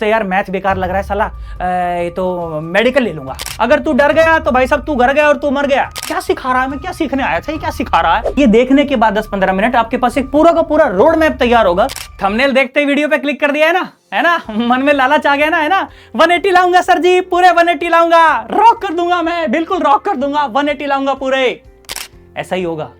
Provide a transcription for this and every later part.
तो यार मैथ बेकार लग रहा है साला, ये तो मेडिकल ले लूंगा। अगर तू डर गया तो भाई साहब तू घर गया और तू मर गया। क्या सिखा रहा है, मैं क्या सीखने आया था, ये क्या सिखा रहा है? ये देखने के बाद 10-15 मिनट आपके पास एक पूरा का पूरा रोड मैप तैयार होगा। थंबनेल देखते ही वीडियो पे क्लिक कर दिया है ना, मन में लालच आ गया ना, है ना। 180 लाऊंगा सर जी, पूरे 180 लाऊंगा, रॉक कर दूंगा मैं, बिल्कुल रॉक कर दूंगा, 180 लाऊंगा पूरे। ऐसा ही होगा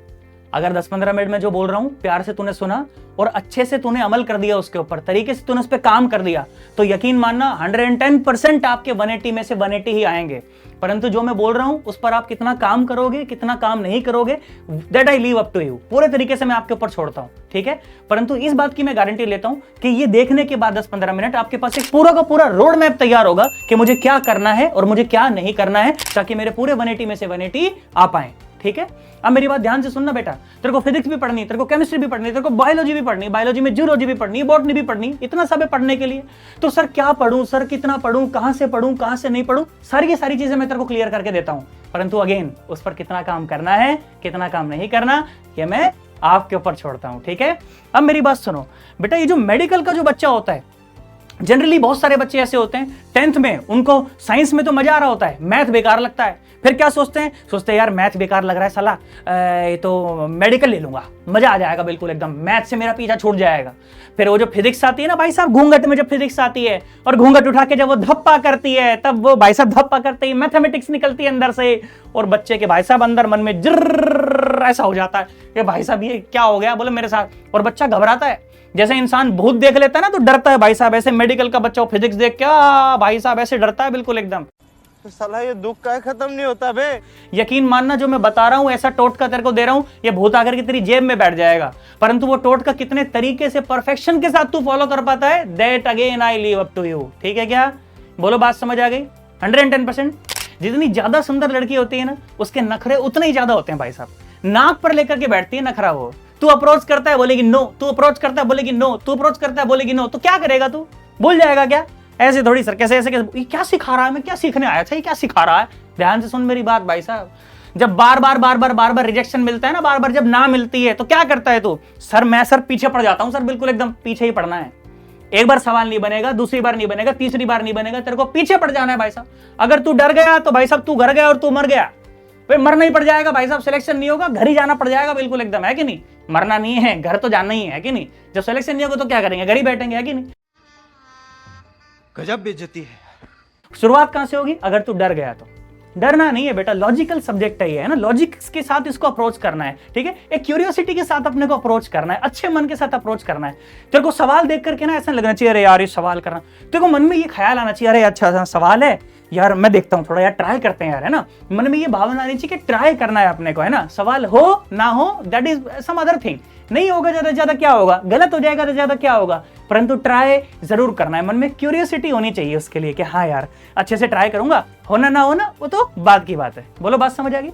अगर 10-15 मिनट में जो बोल रहा हूं प्यार से तूने सुना और अच्छे से तूने अमल कर दिया, उसके ऊपर तरीके से तूने उस पर काम कर दिया, तो यकीन मानना 110% आपके 180 में से 180 ही आएंगे। परंतु जो मैं बोल रहा हूं उस पर आप कितना काम करोगे, कितना काम नहीं करोगे, that I leave up to you. पूरे तरीके से मैं आपके ऊपर छोड़ता हूं, ठीक है। परंतु इस बात की मैं गारंटी लेता हूं कि ये देखने के बाद 10-15 मिनट आपके पास एक पूरा का पूरा रोड मैप तैयार होगा कि मुझे क्या करना है और मुझे क्या नहीं करना है, ताकि मेरे पूरे 180 में से 180 आ पाए, ठीक है। अब मेरी बात ध्यान से सुनना बेटा, तेरे को फिजिक्स भी पढ़नी, तेरे को केमिस्ट्री भी पढ़नी, तेरे को बायोलॉजी भी पढ़नी, बायोलॉजी में जूलॉजी भी पढ़नी, बॉटनी भी पढ़नी, इतना सब है पढ़ने के लिए। तो सर क्या पढ़ूं, सर कितना पढ़ूं, कहां से नहीं पढ़ूं, सारी चीजें मैं तेरे को क्लियर करके देता हूं। परंतु अगेन उस पर कितना काम करना है, कितना काम नहीं करना, ये मैं आपके ऊपर छोड़ता हूं, ठीक है। अब मेरी बात सुनो बेटा, ये जो मेडिकल का जो बच्चा होता है, जनरली बहुत सारे बच्चे ऐसे होते हैं 10th में उनको साइंस में तो मजा आ रहा होता है, मैथ बेकार लगता है। फिर क्या सोचते हैं यार मैथ बेकार लग रहा है साला, ये तो मेडिकल ले लूंगा, मजा आ जाएगा, बिल्कुल एकदम मैथ से मेरा पीछा छूट जाएगा। फिर वो जो फिजिक्स आती है ना भाई साहब, घूंघट में जब फिजिक्स आती है और घूंघट उठा के जब वो धप्पा करती है, तब वो भाई साहब धप्पा करते ही मैथमेटिक्स निकलती है अंदर से, और बच्चे के भाई साहब अंदर मन में जर्र ऐसा हो जाता है कि भाई साहब ये क्या हो गया, बोले मेरे साथ, और बच्चा घबराता है। जैसे इंसान भूत देख लेता है ना तो डरता है भाई साहब, ऐसे मेडिकल का बच्चा फिजिक्स देख क्या भाई साहब ऐसे डरता है बिल्कुल एकदम। तो साला ये दुख का खत्म नहीं होता बे। यकीन मानना जो मैं बता रहा हूं ऐसा टोटका तेरे को दे रहा हूं, ये भूत आकर के तेरी जेब में बैठ जाएगा। परंतु वो टोटका कितने तरीके से परफेक्शन के साथ तू फॉलो कर पाता है, that again I leave up to you, ठीक है। क्या बोलो, बात समझ आ गई? 110%। जितनी ज्यादा सुंदर लड़की होती है ना, उसके नखरे उतने ही ज्यादा होते हैं भाई साहब। नाक पर लेकर के बैठती है नखरा वो। तू अप्रोच करता है बोलेगी नो, तू अप्रोच करता है बोलेगी नो, तू अप्रोच करता है बोलेगी नो, तो क्या करेगा तू? भूल जाएगा क्या? ऐसे थोड़ी सर, कैसे ऐसे ये क्या सिखा रहा है, मैं क्या सीखने आया था, ये क्या सिखा रहा है? ध्यान से सुन मेरी बात भाई साहब। जब बार बार रिजेक्शन मिलता है ना, बार बार जब ना मिलती है, तो क्या करता है तू? सर पीछे पड़ जाता हूं सर, बिल्कुल एकदम पीछे ही पड़ना है। एक बार सवाल नहीं बनेगा, दूसरी बार नहीं बनेगा, तीसरी बार नहीं बनेगा, तेरे को पीछे पड़ जाना है भाई साहब। अगर तू डर गया तो भाई साहब तू घर गया और तू मर गया, मरना ही पड़ जाएगा भाई साहब। सिलेक्शन नहीं होगा, घर ही जाना पड़ जाएगा, बिल्कुल एकदम, है कि नहीं? मरना नहीं है, घर तो जाना ही है कि नहीं? जब सिलेक्शन नहीं होगा तो क्या करेंगे? घर ही बैठेंगे, है कि नहीं? गजब बेइज्जती है। शुरुआत कहां से होगी? अगर तू डर गया तो। डरना नहीं है बेटा, लॉजिकल सब्जेक्ट है ये, है ना। लॉजिक के साथ इसको अप्रोच करना है, ठीक है। एक क्यूरियोसिटी के साथ अपने को अप्रोच करना है, अच्छे मन के साथ अप्रोच करना है। तेरे को सवाल देख करके ना ऐसा लगना चाहिए अरे यार ये सवाल करना, तेरे को मन में ये ख्याल आना चाहिए अरे अच्छा सवाल है यार, मैं देखता हूं थोड़ा यार, ट्राई करते हैं यार, है ना। मन में ये भावना आनी चाहिए कि ट्राई करना है अपने को, है ना। सवाल हो ना हो that is some other thing. नहीं होगा ज्यादा क्या होगा, गलत हो जाएगा तो ज्यादा क्या होगा, परंतु ट्राई जरूर करना है। मन में क्यूरियोसिटी होनी चाहिए उसके लिए कि हाँ यार अच्छे से ट्राई करूंगा, होना ना होना वो तो बात की बात है। बोलो बात समझ आ गई?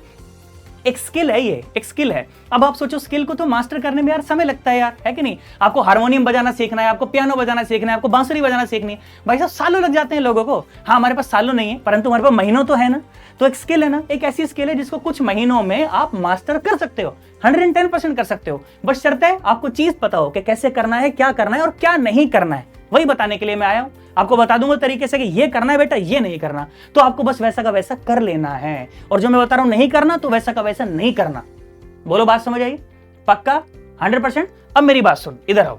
एक स्किल है, ये एक स्किल है। अब आप सोचो स्किल को तो मास्टर करने में यार समय लगता है यार, है कि नहीं। आपको हारमोनियम बजाना सीखना है, आपको पियानो बजाना सीखना है, आपको बांसुरी बजाना सीखनी है, भाई साहब सालों लग जाते हैं लोगों को। हाँ हमारे पास सालों नहीं है, परंतु हमारे पास महीनों तो है ना। तो एक स्किल है ना, एक ऐसी स्किल है जिसको कुछ महीनों में आप मास्टर कर सकते हो, 110% कर सकते हो। बस शर्त है आपको चीज पता हो कि कैसे करना है, क्या करना है और क्या नहीं करना है। वही बताने के लिए मैं आया हूं। आपको बता दूंगा तरीके से कि ये करना है बेटा, ये नहीं करना, तो आपको बस वैसा का वैसा कर लेना है। और जो मैं बता रहा हूं नहीं करना, तो वैसा का वैसा नहीं करना। बोलो बात समझ आई? पक्का 100%। अब मेरी बात सुन, इधर आओ।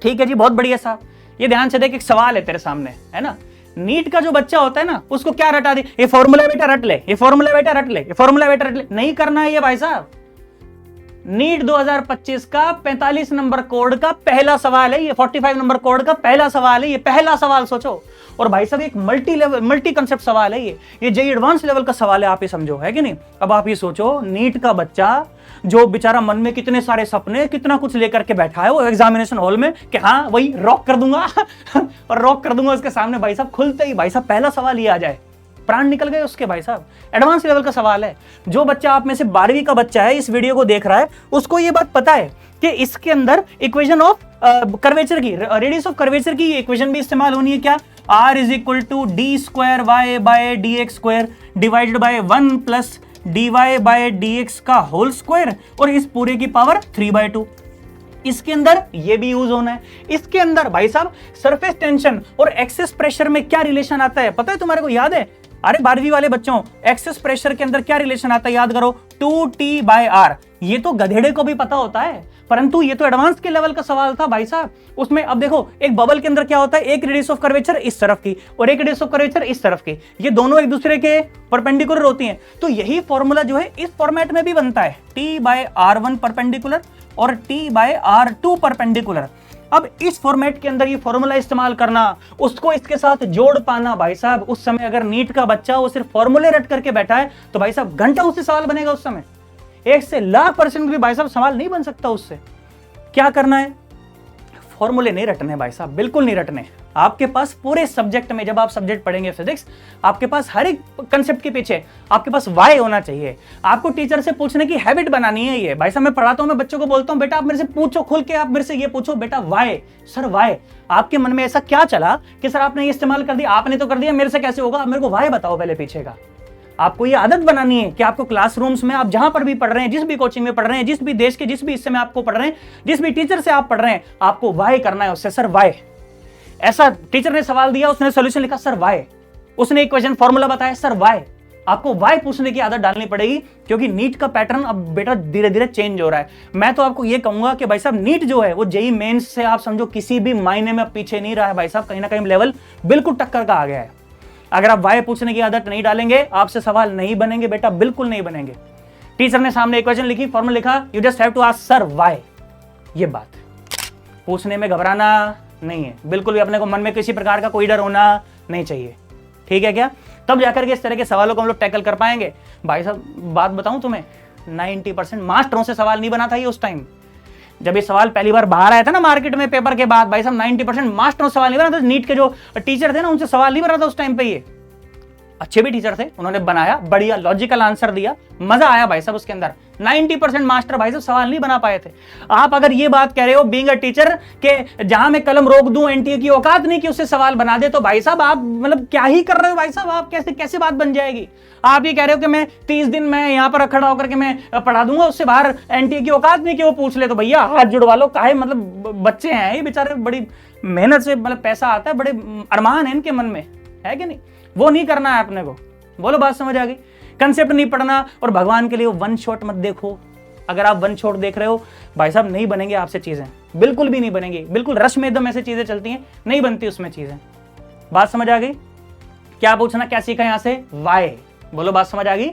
ठीक है जी, बहुत बढ़िया साहब। ये ध्यान से देख, एक सवाल है तेरे सामने, है ना। नीट का जो बच्चा होता है ना, उसको क्या रटा दे, ये फॉर्मूला बेटा रट ले, ये फॉर्मूला बेटा रट ले, ये फॉर्मूला बेटा रट ले। नहीं करना है ये भाई साहब। नीट 2025 का 45 नंबर कोड का पहला सवाल है ये, 45 नंबर कोड का पहला सवाल है ये, पहला सवाल सोचो। और भाई साहब एक मल्टी कंसेप्ट सवाल है ये जेईई एडवांस लेवल का सवाल है, आप ये समझो, है कि नहीं। अब आप ये सोचो, नीट का बच्चा जो बेचारा मन में कितने सारे सपने, कितना कुछ लेकर के बैठा है वो एग्जामिनेशन हॉल में कि हाँ वही रॉक कर दूंगा और रॉक कर दूंगा, उसके सामने भाई साहब खुलते ही भाई साहब पहला सवाल ये आ जाए, प्राण निकल गए उसके भाई साहब। एडवांस लेवल का सवाल है। जो बच्चा आप में से 12वीं का बच्चा है, इस वीडियो को देख रहा है, उसको ये बात पता है कि इसके अंदर इक्वेशन ऑफ कर्वेचर की, रेडियस ऑफ कर्वेचर की इक्वेशन भी इस्तेमाल होनी है। क्या? r is equal to d square y by d x square divided by 1 plus dy by dx का होल स्क्वायर और इस पूरे की पावर 3/2। इसके अंदर ये भी यूज होना है। इसके अंदर भाई साहब सरफेस टेंशन और एक्सेस प्रेशर में क्या रिलेशन आता है पता है तुम्हारे को, याद है? अरे 12वीं वाले बच्चों, एक्सेस प्रेशर के अंदर क्या रिलेशन आता है याद करो, 2T/R। ये तो गधेड़े को भी पता होता है, परंतु ये तो एडवांस के लेवल का सवाल था भाई साहब। उसमें अब देखो, एक बबल के अंदर क्या होता है, एक रेडियस ऑफ कर्वेचर इस तरफ की और एक रेडियस ऑफ कर्वेचर इस तरफ की, ये दोनों एक दूसरे के परपेंडिकुलर होती हैं। तो यही फॉर्मूला जो है इस फॉर्मेट में भी बनता है, T/R1 परपेंडिकुलर और T/R2 परपेंडिकुलर। अब इस फॉर्मेट के अंदर ये फॉर्मूला इस्तेमाल करना, उसको इसके साथ जोड़ पाना भाई साहब, उस समय अगर नीट का बच्चा वो सिर्फ फॉर्मूले रट करके बैठा है तो भाई साहब घंटा उससे सवाल बनेगा उस समय, 1 से लाख % भी भाई साहब सवाल नहीं बन सकता उससे। क्या करना है, फॉर्मूले नहीं रटने भाई साहब, बिल्कुल नहीं रटने। आपके पास पूरे सब्जेक्ट में, जब आप सब्जेक्ट पढ़ेंगे फिजिक्स, आपके पास हर एक कंसेप्ट के पीछे आपके पास वाई होना चाहिए। आपको टीचर से पूछने की हैबिट बनानी है। ये भाई साहब मैं पढ़ाता हूं, मैं बच्चों को बोलता हूं बेटा आप मेरे से पूछो खुल के, आप मेरे से ये पूछो बेटा वाई, सर वाई आपके मन में ऐसा क्या चला कि सर आपने ये इस्तेमाल कर दिया, आपने तो कर दिया, मेरे से कैसे होगा, आप मेरे को वाई बताओ पहले पीछे का। आपको ये आदत बनानी है कि आपको क्लासरूम्स में, आप जहां पर भी पढ़ रहे हैं, जिस भी कोचिंग में पढ़ रहे हैं, जिस भी देश के जिस भी हिस्से में आपको पढ़ रहे हैं, जिस भी टीचर से आप पढ़ रहे हैं, आपको वाई करना है उससे, सर वाई। ऐसा टीचर ने सवाल दिया, उसने सॉल्यूशन लिखा सर वाई, उसने एक क्वेश्चन फॉर्मूला बताया सर वाई। आपको वाई पूछने की आदत डालनी पड़ेगी, क्योंकि नीट का पैटर्न अब बेटा धीरे धीरे चेंज हो रहा है। मैं तो आपको ये कहूंगा कि भाई साहब नीट जो है वो जेईई मेंस से आप समझो किसी भी मायने में पीछे नहीं रहा है भाई साहब, कहीं ना कहीं लेवल बिल्कुल टक्कर का आ गया है। अगर आप वाई पूछने की आदत नहीं डालेंगे, आपसे सवाल नहीं बनेंगे बेटा, बिल्कुल नहीं बनेंगे। टीचर ने सामने इक्वेशन लिखी, फॉर्मूला लिखा, you just have to ask sir why. ये बात पूछने में घबराना नहीं है, बिल्कुल भी अपने को मन में किसी प्रकार का कोई डर होना नहीं चाहिए, ठीक है क्या? तब जाकर के इस तरह के सवालों को हम लोग टैकल कर पाएंगे। भाई साहब बात बताऊं तुम्हें, 90% मास्टरों से सवाल नहीं बना था ये उस टाइम, जब ये सवाल पहली बार बाहर आया था ना मार्केट में पेपर के बाद, भाई साहब 90% मास्टरों से सवाल नहीं बना था। नीट के जो टीचर थे ना उनसे सवाल नहीं बना था उस टाइम पे। ये अच्छे भी टीचर थे, उन्होंने बनाया, बढ़िया लॉजिकल आंसर दिया, मजा आया भाई साहब उसके अंदर। 90% मास्टर भाई साहब सवाल नहीं बना पाए थे। आप अगर ये बात कह रहे हो बीइंग अ टीचर के जहां मैं कलम रोक दूं, एनटीए की औकात नहीं कि उससे सवाल बना दे, तो भाई साहब आप मतलब क्या ही कर रहे हो भाई साहब, आप कैसे बात बन जाएगी? आप ये कह रहे हो कि मैं 30 दिन मैं यहाँ पर खड़ा होकर के मैं पढ़ा दूंगा, उससे बाहर एनटीए की औकात नहीं कि वो पूछ ले, तो भैया हाथ जुड़वा लो, काहे मतलब बच्चे हैं ये बेचारे, बड़ी मेहनत से मतलब पैसा आता है, बड़े अरमान है इनके मन में, है कि नहीं? वो नहीं करना है अपने को। बोलो बात समझ आ गई? कंसेप्ट नहीं पढ़ना, और भगवान के लिए वन शॉट मत देखो। अगर आप वन शॉट देख रहे हो भाई साहब, नहीं बनेंगे आपसे चीजें, बिल्कुल भी नहीं बनेंगी। बिल्कुल रस में एकदम ऐसे चीजें चलती हैं, नहीं बनती उसमें चीजें। बात समझ आ गई? क्या पूछना, क्या सीखा यहां से? वाई। बोलो बात समझ आ गई?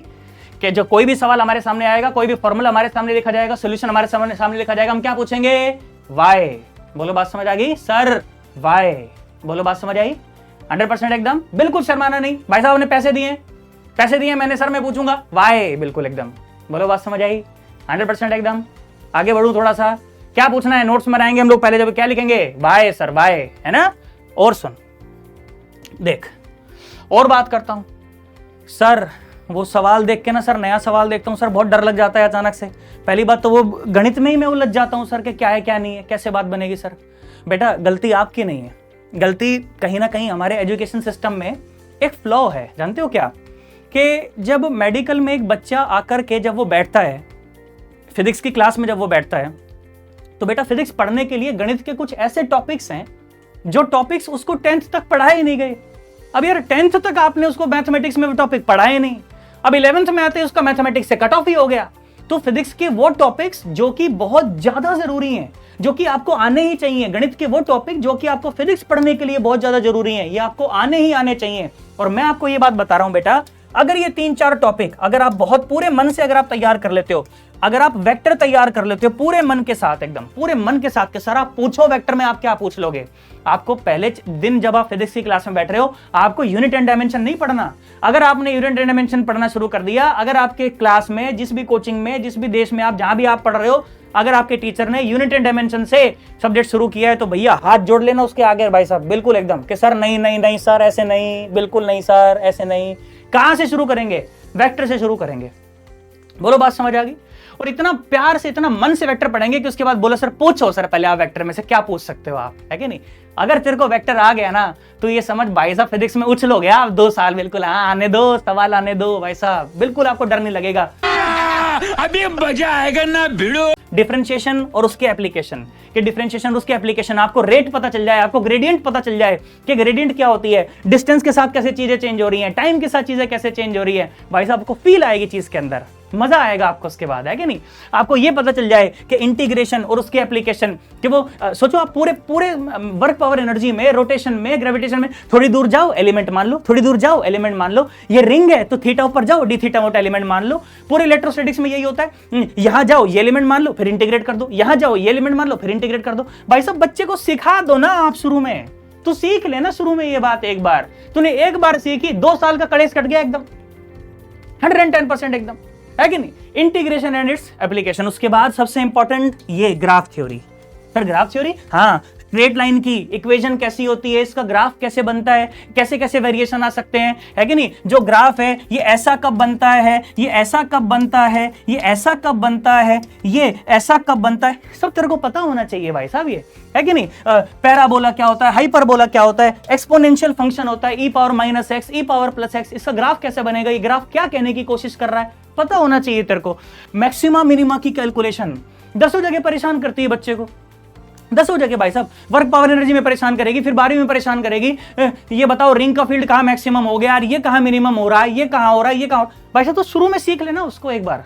कि जो कोई भी सवाल हमारे सामने आएगा, कोई भी फॉर्मूला हमारे सामने लिखा जाएगा, सोल्यूशन हमारे सामने लिखा जाएगा, हम क्या पूछेंगे? वाई। बोलो बात समझ आ गई? Sir why. बोलो बात समझ आई? 100% एकदम, बिल्कुल शर्माना नहीं। भाई साहब ने पैसे दिए मैंने, सर मैं पूछूंगा वाई, बिल्कुल एकदम। बोलो बात समझ आई? 100% एकदम। आगे बढ़ू थोड़ा सा, क्या पूछना है? नोट्स में आएंगे हम लोग, पहले जब क्या लिखेंगे? वाई सर वाई, है ना? और सुन देख, और बात करता हूं सर, वो सवाल देख के ना सर, नया सवाल देखता हूं सर, बहुत डर लग जाता है अचानक से। पहली बात तो वो गणित में ही मैं उलझ जाता हूं सर, कि क्या है क्या नहीं है, कैसे बात बनेगी सर। बेटा गलती आपकी नहीं है, गलती कहीं ना कहीं हमारे एजुकेशन सिस्टम में एक फ्लॉ है। जानते हो क्या, कि जब मेडिकल में एक बच्चा आकर के जब वो बैठता है फिजिक्स की क्लास में, जब वो बैठता है तो बेटा फिजिक्स पढ़ने के लिए गणित के कुछ ऐसे टॉपिक्स हैं जो टॉपिक्स उसको 10th तक पढ़ाए ही नहीं गए। अब यार 10th तक आपने उसको मैथमेटिक्स में वो टॉपिक पढ़ाए नहीं, अब 11th में आते उसका मैथमेटिक्स से कट ऑफ ही हो गया। तो फिजिक्स के वो टॉपिक्स जो कि बहुत ज्यादा जरूरी हैं, जो कि आपको आने ही चाहिए, गणित के वो टॉपिक जो कि आपको फिजिक्स पढ़ने के लिए बहुत ज्यादा जरूरी हैं, ये आपको आने ही आने चाहिए। और मैं आपको ये बात बता रहा हूं बेटा, अगर ये 3-4 टॉपिक अगर आप बहुत पूरे मन से अगर आप तैयार कर लेते हो, अगर आप वेक्टर तैयार कर लेते हो पूरे मन के साथ, एकदम पूरे मन के साथ, के सर आप पूछो वेक्टर में आप क्या पूछ लोगे। आपको पहले दिन जब आप फिजिक्स की क्लास में बैठ रहे हो, आपको यूनिट एंड डायमेंशन नहीं पढ़ना। अगर आपने यूनिट एंड डायमेंशन पढ़ना शुरू कर दिया, अगर आपके क्लास में जिस भी कोचिंग में, जिस भी देश में आप जहां भी आप पढ़ रहे हो, अगर आपके टीचर ने यूनिट एंड डायमेंशन से सब्जेक्ट शुरू किया है, तो भैया हाथ जोड़ लेना उसके आगे भाई साहब, बिल्कुल एकदम, कि सर नहीं नहीं नहीं सर ऐसे नहीं, बिल्कुल नहीं सर ऐसे नहीं। कहां से शुरू करेंगे? वेक्टर से शुरू करेंगे। बोलो बात समझ आ गई? और इतना प्यार से, इतना मन से वेक्टर पढ़ेंगे कि उसके बाद बोलो सर पूछो सर पहले आप वेक्टर में से क्या पूछ सकते हो आप, है कि नहीं? अगर तेरे को वेक्टर आ गया ना तो ये समझ भाई साहब फिजिक्स में उछलोगे आप 2 साल, बिल्कुल। हाँ आने दो, सवाल आने दो भाई साहब, बिल्कुल आपको डर नहीं लगेगा। अभी मजा आएगा ना भिड़ो। डिफरेंशिएशन और उसके एप्लीकेशन, कि डिफरेंशिएशन और उसके एप्लीकेशन, आपको रेट पता चल जाए, आपको ग्रेडियंट पता चल जाए कि ग्रेडियंट क्या होती है, डिस्टेंस के साथ कैसे चीजें चेंज हो रही हैं, टाइम के साथ चीजें कैसे चेंज हो रही है, भाई साहब आपको फील आएगी चीज के अंदर, मजा आएगा आपको उसके बाद, है कि नहीं। आपको ये पता चल जाए कि इंटीग्रेशन और उसके एप्लीकेशन, कि वो सोचो आप पूरे पूरे वर्क पावर एनर्जी में, रोटेशन में, ग्रेविटेशन में, थोड़ी दूर जाओ एलिमेंट मान लो, थोड़ी दूर जाओ एलिमेंट मान लो, ये रिंग है तो थीटा ऊपर जाओ डी थीटा मोटा एलिमेंट मान लो, पूरे इलेक्ट्रोस्टैटिक्स में यही होता है, यहां जाओ ये एलिमेंट मान लो फिर इंटीग्रेट कर दो, यहां जाओ ये एलिमेंट मान लो फिर इंटीग्रेट कर दो। भाई साहब बच्चे को सिखा दो ना आप शुरू में, तो सीख लेना शुरू में ये बात, एक बार तूने एक बार सीखी 2 साल का कलेश कट गया एकदम 110% एकदम, है कि नहीं। Integration and its application. उसके बाद सबसे इंपॉर्टेंट ये graph theory. Sir graph theory, हाँ, स्ट्रेट लाइन की इक्वेशन कैसी होती है, इसका ग्राफ कैसे बनता है, कैसे कैसे वेरिएशन आ सकते हैं, है कि नहीं। जो ग्राफ है ये ऐसा कब बनता है, ये ऐसा कब बनता है, ये ऐसा कब बनता है, ये ऐसा कब बनता है, सब तेरे को पता होना चाहिए भाई साहब, ये है कि नहीं। पैराबोला क्या होता है, हाइपरबोला क्या होता है, एक्सपोनेंशियल फंक्शन होता है, e power minus x, e power plus x, इसका ग्राफ कैसे बनेगा, ये ग्राफ क्या कहने की कोशिश कर रहा है, पता होना चाहिए तेरे को। मैक्सिमा मिनिमा की कैलकुलेशन 10 जगह परेशान करती है बच्चे को, 10 जगह भाई साहब, वर्क पावर एनर्जी में परेशान करेगी, फिर 12वीं में परेशान करेगी, ये बताओ रिंग का फील्ड कहां मैक्सिमम हो गया, ये कहां मिनिमम हो रहा है, ये कहां हो रहा है, ये कहां, भाई साहब तो शुरू में सीख लेना उसको एक बार।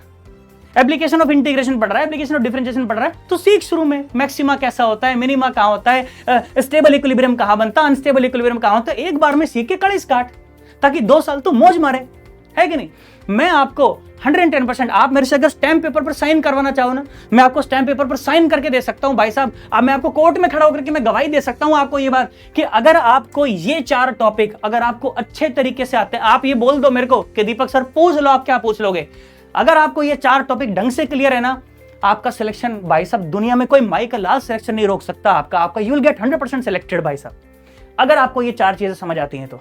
एप्लीकेशन ऑफ इंटीग्रेशन पढ़ रहा है, एप्लीकेशन ऑफ डिफरेंशिएशन पढ़ रहा है, तो सीख शुरू में मैक्सिमा कैसा होता है, मिनिमा कहां होता है, स्टेबल इक्विलिब्रियम कहां बनता है, अनस्टेबल इक्विलिब्रियम कहां होता है, एक बार में सीख के कड़े काट, ताकि 2 साल तो मौज मारे, है कि नहीं। मैं आपको 110%, आप मेरे से अगर स्टैम्प पेपर पर साइन करवाना चाहो ना, मैं आपको स्टैम्प पेपर पर साइन करके दे सकता हूं भाई साहब। अब मैं आपको कोर्ट में खड़ा होकर के मैं गवाही दे सकता हूं आपको ये बात, कि अगर आपको ये 4 टॉपिक अगर आपको अच्छे तरीके से आते हैं, आप ये बोल दो मेरे को कि दीपक सर पूछ लो, आप क्या पूछ लोगे, अगर आपको ये 4 टॉपिक ढंग से क्लियर है ना, आपका सिलेक्शन भाई साहब दुनिया में कोई माई का लास्ट सिलेक्शन नहीं रोक सकता आपका यू विल गेट 100% सिलेक्टेड भाई साहब, अगर आपको ये 4 चीजें समझ आती हैं तो।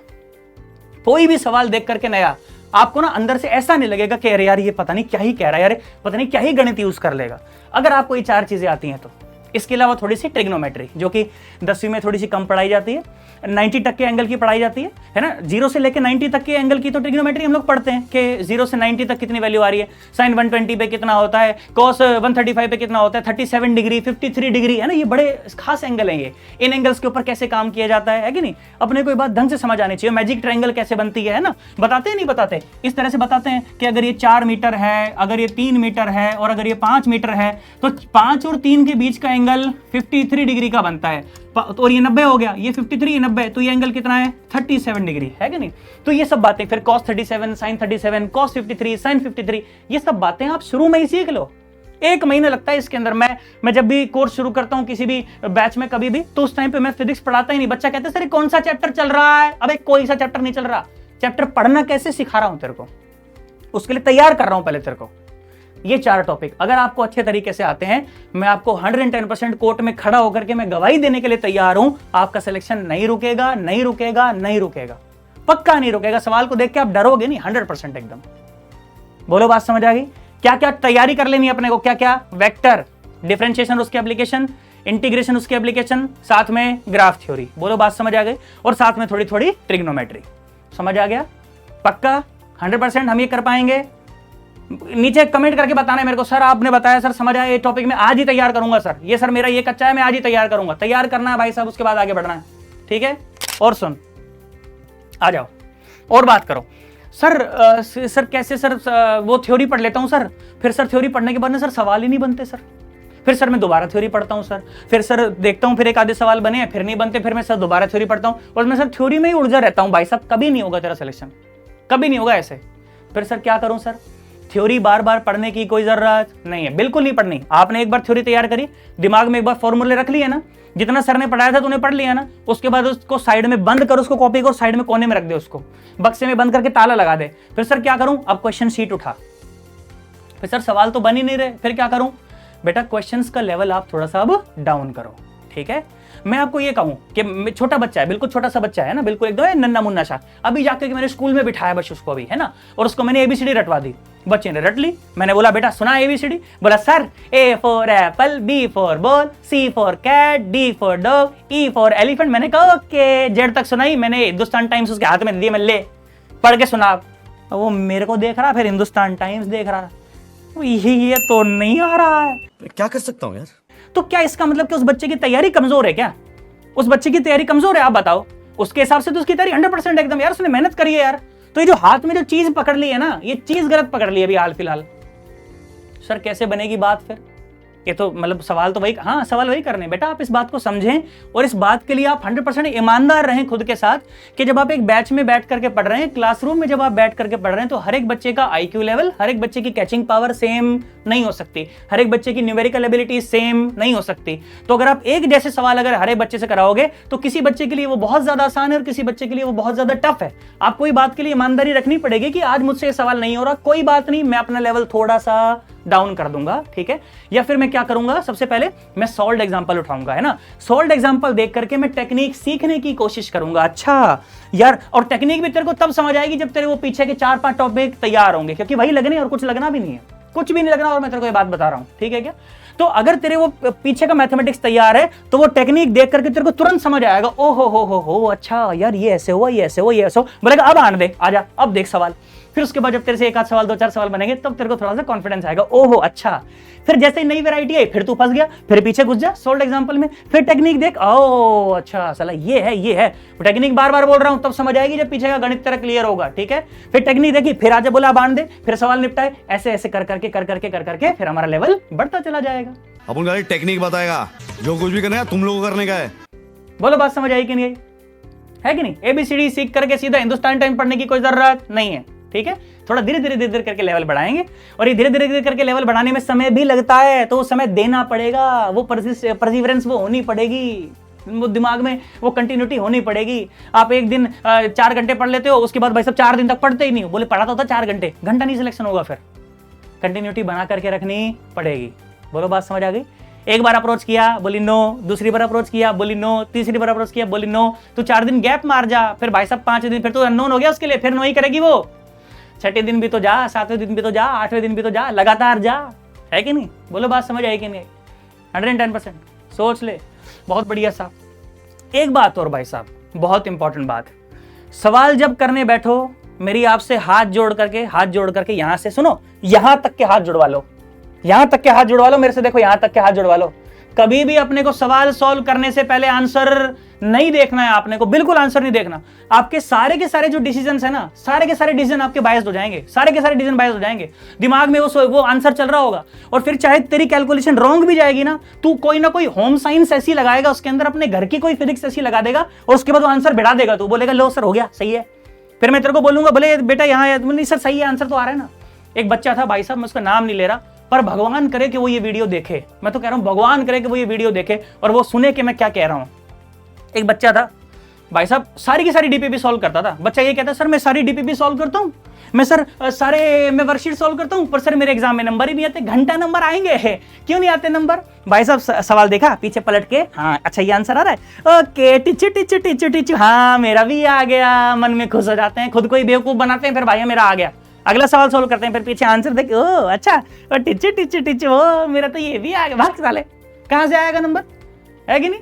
कोई भी सवाल देख करके नया आपको ना अंदर से ऐसा नहीं लगेगा कि अरे यार ये पता नहीं क्या ही कह रहा है, यार पता नहीं क्या ही गणित यूज कर लेगा, अगर आपको ये 4 चीजें आती हैं तो। इसके अलावा थोड़ी सी ट्रिग्नोमेट्री, जो कि 10वीं में थोड़ी सी कम पढ़ाई जाती है, 90 तक के एंगल की पढ़ाई जाती है ना, 0 से लेकर 90 तक के एंगल की तो ट्रिग्नोमेट्री हम लोग पढ़ते हैं कि 0 से 90 तक कितनी वैल्यू आ रही है, साइन 120 पे कितना होता है, कॉस 135 पे कितना होता है, 37 डिग्री, 53 डिग्री, है ना, ये बड़े खास एंगल हैं ये, इन एंगल्स के ऊपर कैसे काम किया जाता है कि नहीं। अपने कोई बात ढंग से समझ आनी चाहिए, मैजिक ट्रायंगल कैसे बनती है ना, बताते हैं नहीं बताते, इस तरह से बताते हैं कि अगर ये 4 मीटर है, अगर ये 3 मीटर है और अगर ये 5 मीटर है, तो 5 और 3 के बीच का एंगल 53 डिग्री का बनता है, और ये 90 हो गया, ये 53 90, तो ये एंगल कितना है 37 डिग्री, है कि नहीं। तो ये सब बातें, फिर cos 37 sin 37 cos 53 sin 53, ये सब बातें आप शुरू में ही सीख लो। 1 महीना लगता है इसके अंदर। मैं जब भी कोर्स शुरू करता हूं किसी भी बैच में कभी भी, तो उस टाइम पे मैं फिजिक्स पढ़ाता ही नहीं। बच्चा कहता है सर कौन सा चैप्टर चल रहा है, अबे कोई सा चैप्टर नहीं चल रहा, चैप्टर पढ़ना कैसे सिखा रहा हूं तेरे को, उसके लिए तैयार कर रहा हूं पहले तेरे को। ये 4 टॉपिक अगर आपको अच्छे तरीके से आते हैं, मैं आपको 110% कोर्ट में खड़ा होकर के मैं गवाही देने के लिए तैयार हूं, आपका सिलेक्शन नहीं रुकेगा, नहीं रुकेगा, नहीं रुकेगा, पक्का नहीं रुकेगा। सवाल को देख के आप डरोगे नहीं, 100% एकदम। बोलो बात समझ आ गई। क्या क्या तैयारी कर लेनी अपने को, क्या क्या, वेक्टर, डिफरेंशिएशन उसके एप्लीकेशन, इंटीग्रेशन उसके एप्लीकेशन, साथ में ग्राफ थ्योरी। बोलो बात समझ आ गई, और साथ में थोड़ी थोड़ी ट्रिग्नोमेट्री। समझ आ गया पक्का 100% हम ये कर पाएंगे। नीचे कमेंट करके बताना है मेरे को, सर आपने बताया सर समझ आया, ये टॉपिक मैं आज ही तैयार करूंगा सर, ये सर मेरा ये कच्चा है मैं आज ही तैयार करूंगा। तैयार करना है भाई साहब, उसके बाद आगे बढ़ना है, ठीक है। और सुन, आ जाओ और बात करो। सर कैसे सर, वो थ्योरी पढ़ लेता हूं सर, फिर सर थ्योरी पढ़ने के बाद ना सर सवाल ही नहीं बनते सर, फिर सर मैं दोबारा थ्योरी पढ़ता हूं सर, फिर सर देखता हूं फिर एक आधे सवाल बने हैं, फिर नहीं बनते, फिर मैं सर दोबारा थ्योरी पढ़ता हूं, और मैं सर थ्योरी में ही उलझा रहता हूं। भाई साहब कभी नहीं होगा तेरा सिलेक्शन, कभी नहीं होगा ऐसे। फिर सर क्या करूं सर, थ्योरी बार बार पढ़ने की कोई जरूरत नहीं है, बिल्कुल नहीं पढ़नी। आपने एक बार थ्योरी तैयार करी, दिमाग में एक बार फॉर्मूले रख लिए ना, जितना सर ने पढ़ाया था तूने पढ़ लिया ना, उसके बाद उसको साइड में बंद कर, उसको कॉपी को साइड में कोने में रख दे, उसको बक्से में बंद करके ताला लगा दे। फिर सर क्या करूं, अब क्वेश्चन शीट उठा, फिर सर सवाल तो बन ही नहीं रहे, फिर क्या करूं बेटा, क्वेश्चंस का लेवल आप थोड़ा सा अब डाउन करो, ठीक है। मैं आपको ये कहूं कि छोटा बच्चा है, बिल्कुल छोटा सा बच्चा है ना, बिल्कुल एकदम नन्ना मुन्ना सा, अभी जाकर के मैंने स्कूल में बिठाया बस उसको अभी, है ना, और उसको मैंने एबीसीडी रटवा दी, बच्चे ने रट ली। मैंने बोला बेटा सुना एबीसीडी, बोला sir A for apple, B for ball, C for cat, D for dog, E for elephant. मैंने कहा ओके, जेड तक सुनाई मैंने, हिंदुस्तान टाइम्स उसके हाथ में दिए, मैं ले पढ़ के सुना। वो मेरे को देख रहा, फिर हिंदुस्तान टाइम्स देख रहा, ये तो नहीं आ रहा है। क्या कर सकता हूँ यार? तो क्या इसका मतलब कि उस बच्चे की तैयारी कमजोर है क्या? उस बच्चे की तैयारी कमजोर है, आप बताओ। उसके हिसाब से तो उसकी तैयारी 100% एकदम यार, उसने मेहनत करी है यार। तो ये जो हाथ में जो चीज पकड़ ली है ना, ये चीज गलत पकड़ ली है अभी हाल फिलहाल। सर कैसे बनेगी बात फिर? ये तो मतलब सवाल तो वही, हाँ सवाल वही करने बेटा, आप इस बात को समझें और इस बात के लिए आप 100% ईमानदार रहें खुद के साथ कि जब आप एक बैच में बैठ करके पढ़ रहे हैं, क्लासरूम में जब आप बैठ करके पढ़ रहे हैं, तो हर एक बच्चे का आईक्यू लेवल, हर एक बच्चे की कैचिंग पावर सेम नहीं हो सकती, हर एक बच्चे की न्यूमेरिकल एबिलिटी सेम नहीं हो सकती। तो अगर आप एक जैसे सवाल अगर हर एक बच्चे से कराओगे तो किसी बच्चे के लिए वो बहुत ज्यादा आसान है और किसी बच्चे के लिए वो बहुत ज्यादा टफ है। आपको ये बात के लिए ईमानदारी रखनी पड़ेगी कि आज मुझसे ये सवाल नहीं हो रहा, कोई बात नहीं, मैं अपना लेवल थोड़ा सा डाउन कर दूंगा, ठीक है। या फिर मैं क्या करूंगा, सबसे पहले मैं सॉल्व्ड एग्जांपल उठाऊंगा, है ना। सॉल्व्ड एग्जांपल देख करके मैं टेक्निक सीखने की कोशिश करूंगा। अच्छा यार, और टेक्निक भी तेरे को तब समझ आएगी जब तेरे वो पीछे के 4-5 टॉपिक तैयार होंगे, क्योंकि वही लगने और कुछ लगना भी नहीं है, कुछ भी नहीं लगना। और मैं तेरे को ये बात बता रहा हूं, ठीक है क्या। तो अगर तेरे वो पीछे का मैथमेटिक्स तैयार है तो वो टेक्निक देख करके तेरे को तुरंत समझ आएगा, ओ हो अच्छा यार, ये ऐसे हुआ, ये ऐसे हुआ, ये ऐसे हो। बोलेगा अब आने दे, आजा अब देख सवाल। फिर उसके बाद जब तेरे से एक आध सवाल, 2-4 सवाल बनेंगे, तब तेरे को थोड़ा सा कॉन्फिडेंस आएगा, ओहो अच्छा। फिर जैसे ही नई वैरायटी आई, फिर तू फंस गया, फिर पीछे घुस जा सोल्ड एग्जांपल में, फिर टेक्निक देख, ओ अच्छा साला ये है। टेक्निक बार बार बोल रहा हूं, तब समझ आएगी जब पीछे का गणित तेरा क्लियर होगा, ठीक है। फिर टेक्निक देखी, फिर आजा बोला बांध दे, फिर सवाल निपटाए, ऐसे ऐसे कर करके फिर हमारा लेवल बढ़ता चला जाएगा। अपन गाड़ी टेक्निक बताएगा, जो कुछ भी करना है तुम लोगों को करने का है। बोलो बात समझ आई कि नहीं आई? है कि नहीं? ABCD सीख करके सीधा हिंदुस्तान टाइम पढ़ने की कोई जरूरत नहीं है, ठीक है। थोड़ा धीरे धीरे करके लेवल बढ़ाएंगे, और ये धीरे धीरे करके लेवल बढ़ाने में समय भी लगता है, तो वो समय देना पड़ेगा, वो परसिवरेंस वो होनी पड़ेगी, वो दिमाग में वो कंटिन्यूटी होनी पड़ेगी। आप एक दिन 4 घंटे पढ़ लेते हो, उसके बाद भाई सब 4 दिन तक पढ़ते ही नहीं हो। बोले पढ़ा तो था 4 घंटे, घंटा नहीं सिलेक्शन होगा। फिर कंटिन्यूटी बना करके रखनी पड़ेगी। बोलो बात समझ आ गई? एक बार अप्रोच किया, बोली नो, दूसरी बार अप्रोच किया, बोली नो, तीसरी बार अप्रोच किया, बोली नो, तो 4 दिन गैप मार जा, फिर भाई साहब 5 दिन, फिर तो अननोन हो गया उसके लिए, फिर नो ही करेगी वो। 6ठे दिन भी तो जा, 7वें दिन भी तो जा, 8वें दिन भी तो जा, लगातार जा, है कि नहीं? बोलो बात समझ आई कि नहीं? 110% सोच ले। बहुत बढ़िया साहब। एक बात और भाई साहब, बहुत इंपॉर्टेंट बात, सवाल जब करने बैठो, मेरी आपसे हाथ जोड़ करके यहां से सुनो, यहां तक के हाथ जुड़वा लो, यहां तक के हाथ जुड़वा लो, मेरे से देखो, यहां तक के हाथ जुड़वा लो। कभी भी अपने को सवाल सॉल्व करने से पहले आंसर नहीं देखना है, आपने को बिल्कुल आंसर नहीं देखना। आपके सारे के सारे जो डिसीजंस है ना, सारे के सारे डिसीजन आपके बायस्ड हो जाएंगे, सारे के सारे डिसीजन बायस्ड हो जाएंगे। दिमाग में वो आंसर चल रहा होगा, और फिर चाहे तेरी कैलकुलेशन रॉन्ग भी जाएगी ना, तू कोई ना कोई होम साइंस ऐसी लगाएगा, उसके अंदर अपने घर की कोई फिजिक्स ऐसी लगा देगा, और उसके बाद वो आंसर बढ़ा देगा, तू बोलेगा लो सर हो गया, सही है। फिर मैं तेरे को बोलूंगा, बोले बेटा यहाँ नहीं सर सही है, आंसर तो आ रहा है ना। एक बच्चा था भाई साहब, मैं उसका नाम नहीं ले रहा, पर भगवान करे कि वो ये वीडियो देखे, मैं तो कह रहा हूं भगवान करे कि वो ये वीडियो देखे और वो सुने कि मैं क्या कह रहा हूं। एक बच्चा था भाई साहब, सारी की सारी डीपीपी सॉल्व करता था। बच्चा ये कहता सर मैं सारी डीपीपी सॉल्व करता हूं, मैं वर्कशीट सॉल्व करता हूं, पर सर मेरे एग्जाम में नंबर ही नहीं आते। घंटा नंबर आएंगे, क्यों नहीं आते नंबर? भाई साहब सवाल देखा, पीछे पलट के, हाँ अच्छा ये आंसर आ रहा है, ओके टीचर, हाँ मेरा भी आ गया। मन में खुश हो जाते हैं, खुद को ही बेवकूफ बनाते हैं, फिर भाई मेरा आ गया। अगला सवाल सॉल्व करते हैं, फिर पीछे आंसर देख, ओ अच्छा टीचर, ओ मेरा तो ये भी आ गया। भाग साले, कहां से आएगा नंबर? है कि नहीं?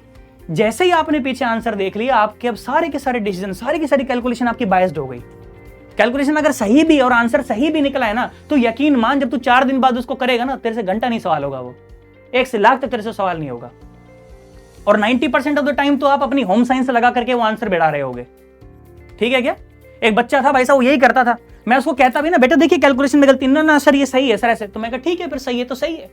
जैसे ही आपने पीछे आंसर देख लिया, आपके अब सारे के सारे डिसीजन, सारी की सारी कैलकुलेशन आपकी बायस्ड हो गई। कैलकुलेशन अगर सही भी और आंसर सही भी निकला है ना, तो यकीन मान जब तू 4 दिन बाद उसको करेगा ना, तेरे से घंटा नहीं सवाल होगा, वो 1 से लाख तक तेरे से सवाल नहीं होगा। और 90% ऑफ द टाइम तो आप अपनी होम साइंस लगा करके वो आंसर बढ़ा रहे होगे। ठीक है क्या? एक बच्चा था भाई साहब, वो यही करता था। मैं उसको कहता भी ना, बेटा देखिए कैलकुलेशन में गलती, ना सर ये सही है सर ऐसे, तो मैं कहा ठीक है फिर सही है तो सही है।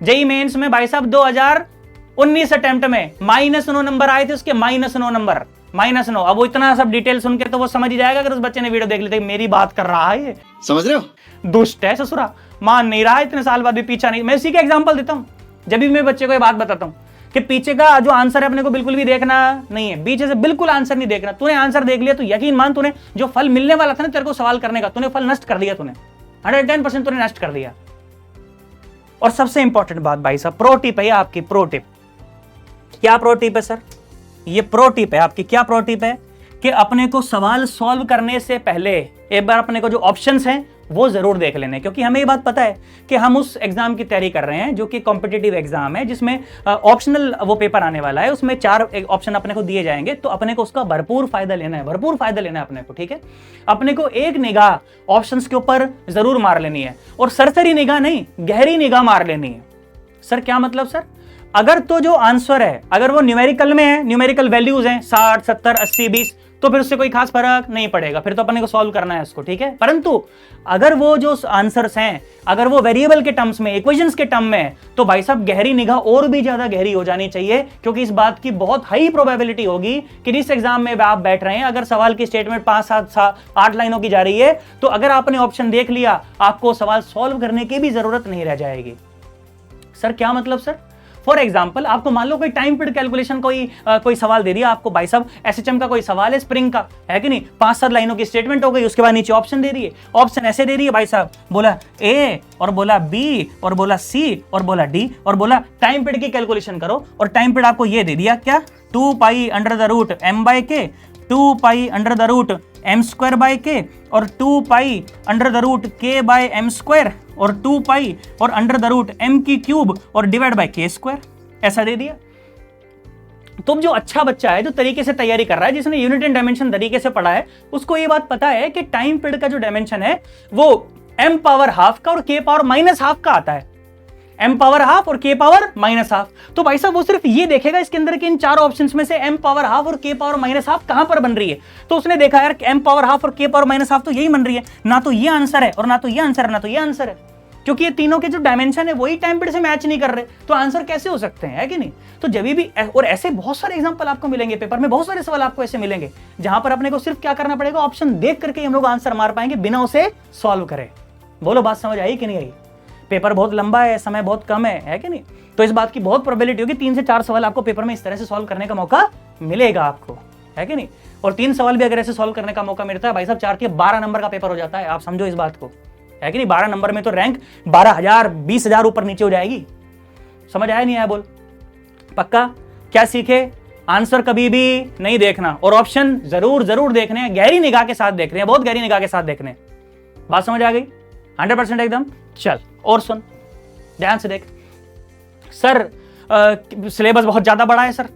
जेईई मेंस में भाई साहब 2019 अटेम्प्ट में -9 नंबर आए थे उसके, -9। अब वो इतना सब डिटेल सुन के तो वो समझ ही जाएगा, अगर उस बच्चे ने वीडियो देख ली थी, मेरी बात कर रहा है ये, समझ रहे हो? दुष्ट है ससुरा, मान नहीं रहा है, इतने साल बाद भी पीछा नहीं। मैं इसी का एग्जांपल देता हूं, जब भी मैं बच्चे को ये बात बताता हूं कि पीछे का जो आंसर है अपने को बिल्कुल भी देखना नहीं है, पीछे से बिल्कुल आंसर नहीं देखना। तूने आंसर देख लिया तो यकीन मान, तूने जो फल मिलने वाला था ना तेरे को सवाल करने का, तूने फल नष्ट कर दिया, तूने 110% तूने नष्ट कर दिया। और सबसे इंपॉर्टेंट बात भाई साहब, प्रो टिप है आपकी, प्रो टिप। क्या प्रो टिप है सर? ये प्रो टिप है आपकी। क्या प्रो टिप है? कि अपने को सवाल सॉल्व करने से पहले एक बार अपने को जो ऑप्शंस हैं वो जरूर देख लेने, क्योंकि हमें ये बात पता है कि हम उस एग्जाम की तैयारी कर रहे हैं जो कि कॉम्पिटिटिव एग्जाम है, जिसमें ऑप्शनल वो पेपर आने वाला है, उसमें 4 ऑप्शन अपने को दिए जाएंगे, तो अपने को उसका भरपूर फायदा लेना है, भरपूर फायदा लेना है अपने को, ठीक है। अपने को एक निगाह ऑप्शंस के ऊपर जरूर मार लेनी है, और सरसरी निगाह नहीं, गहरी निगाह मार लेनी है। सर क्या मतलब सर? अगर तो जो आंसर है अगर वो न्यूमेरिकल में है, न्यूमेरिकल वैल्यूज हैं 60, 70, 80, 20, तो फिर उससे कोई खास फर्क नहीं पड़ेगा, फिर तो अपने को सॉल्व करना है उसको, ठीक है। परंतु अगर वो जो आंसर्स हैं अगर वो वेरिएबल के टर्म्स में, इक्वेशंस के टर्म में, तो भाई साहब गहरी निगाह और भी ज्यादा गहरी हो जानी चाहिए, क्योंकि इस बात की बहुत हाई प्रोबेबिलिटी होगी कि जिस एग्जाम में आप बैठ रहे हैं अगर सवाल की स्टेटमेंट 5, 7, 8 लाइनों की जा रही है, तो अगर आपने ऑप्शन देख लिया आपको सवाल सॉल्व करने की भी जरूरत नहीं रह जाएगी। सर क्या मतलब सर? फॉर एग्जाम्पल आपको मान लो कोई टाइम पीरियड कैलकुलेशन कोई सवाल दे दिया आपको, भाई साहब एसएचएम का कोई सवाल है स्प्रिंग का, है कि नहीं, 5-7 लाइनों की स्टेटमेंट हो गई, उसके बाद नीचे ऑप्शन दे रही है, ऑप्शन ऐसे दे रही है भाई साहब, बोला ए और बोला बी और बोला सी और बोला डी और बोला टाइम पीरियड की कैलकुलेशन करो, और टाइम पीरियड आपको ये दे दिया क्या, 2 pi under the root m by k, 2 pi under the root m square by k, और 2 pi under the root k by m square, और 2 पाई और अंडर द रूट m की क्यूब और divide by k square, ऐसा दे दिया। तो जो अच्छा बच्चा है, जो तरीके से तैयारी कर रहा है, जिसने यूनिट एंड डायमेंशन तरीके से पढ़ा है, उसको ये बात पता है कि टाइम पीरियड का जो डायमेंशन है वो m पावर हाफ का और k पावर माइनस हाफ का आता है, m पावर हाफ और k पावर माइनस हाफ। तो भाई साहब वो सिर्फ ये देखेगा इसके अंदर के इन 4 ऑप्शंस में से m पावर हाफ और k पावर माइनस हाफ कहां पर बन रही है, तो उसने देखा यार m पावर हाफ और k पावर माइनस हाफ तो यही बन रही है, ना तो ये आंसर है और ना तो ये आंसर है, ना तो ये आंसर है, क्योंकि ये तीनों के जो डायमेंशन है वही टाइम पीरियड से मैच नहीं कर रहे, तो आंसर कैसे हो सकते हैं, है कि नहीं। तो जब भी, और ऐसे बहुत सारे एग्जांपल आपको मिलेंगे पेपर में, बहुत सारे सवाल आपको ऐसे मिलेंगे जहां पर अपने को सिर्फ क्या करना पड़ेगा, ऑप्शन देख करके हम लोग आंसर मार पाएंगे बिना उसे सॉल्व करे। बोलो बात समझ आई कि नहीं आई? पेपर बहुत लंबा है, समय बहुत कम है कि नहीं, तो इस बात की बहुत प्रोबेबिलिटी होगी 3 से 4 सवाल आपको पेपर में इस तरह से सॉल्व करने का मौका मिलेगा आपको, है कि नहीं। और 3 सवाल भी अगर ऐसे सॉल्व करने का मौका मिलता है भाई साहब 4 के 12 नंबर का पेपर हो जाता है, आप समझो इस बात को, है कि नहीं। 12 नंबर में तो रैंक 12,000 20,000 ऊपर नीचे हो जाएगी। समझ आया नहीं आया बोल? पक्का? क्या सीखे? आंसर कभी भी नहीं देखना और ऑप्शन जरूर जरूर देखने हैं, गहरी निगाह के साथ देखने हैं, बहुत गहरी निगाह के साथ देखने। बात समझ आ गई 100% एकदम? चल और सुन ध्यान से देख। सर सिलेबस बहुत ज्यादा बड़ा है सर,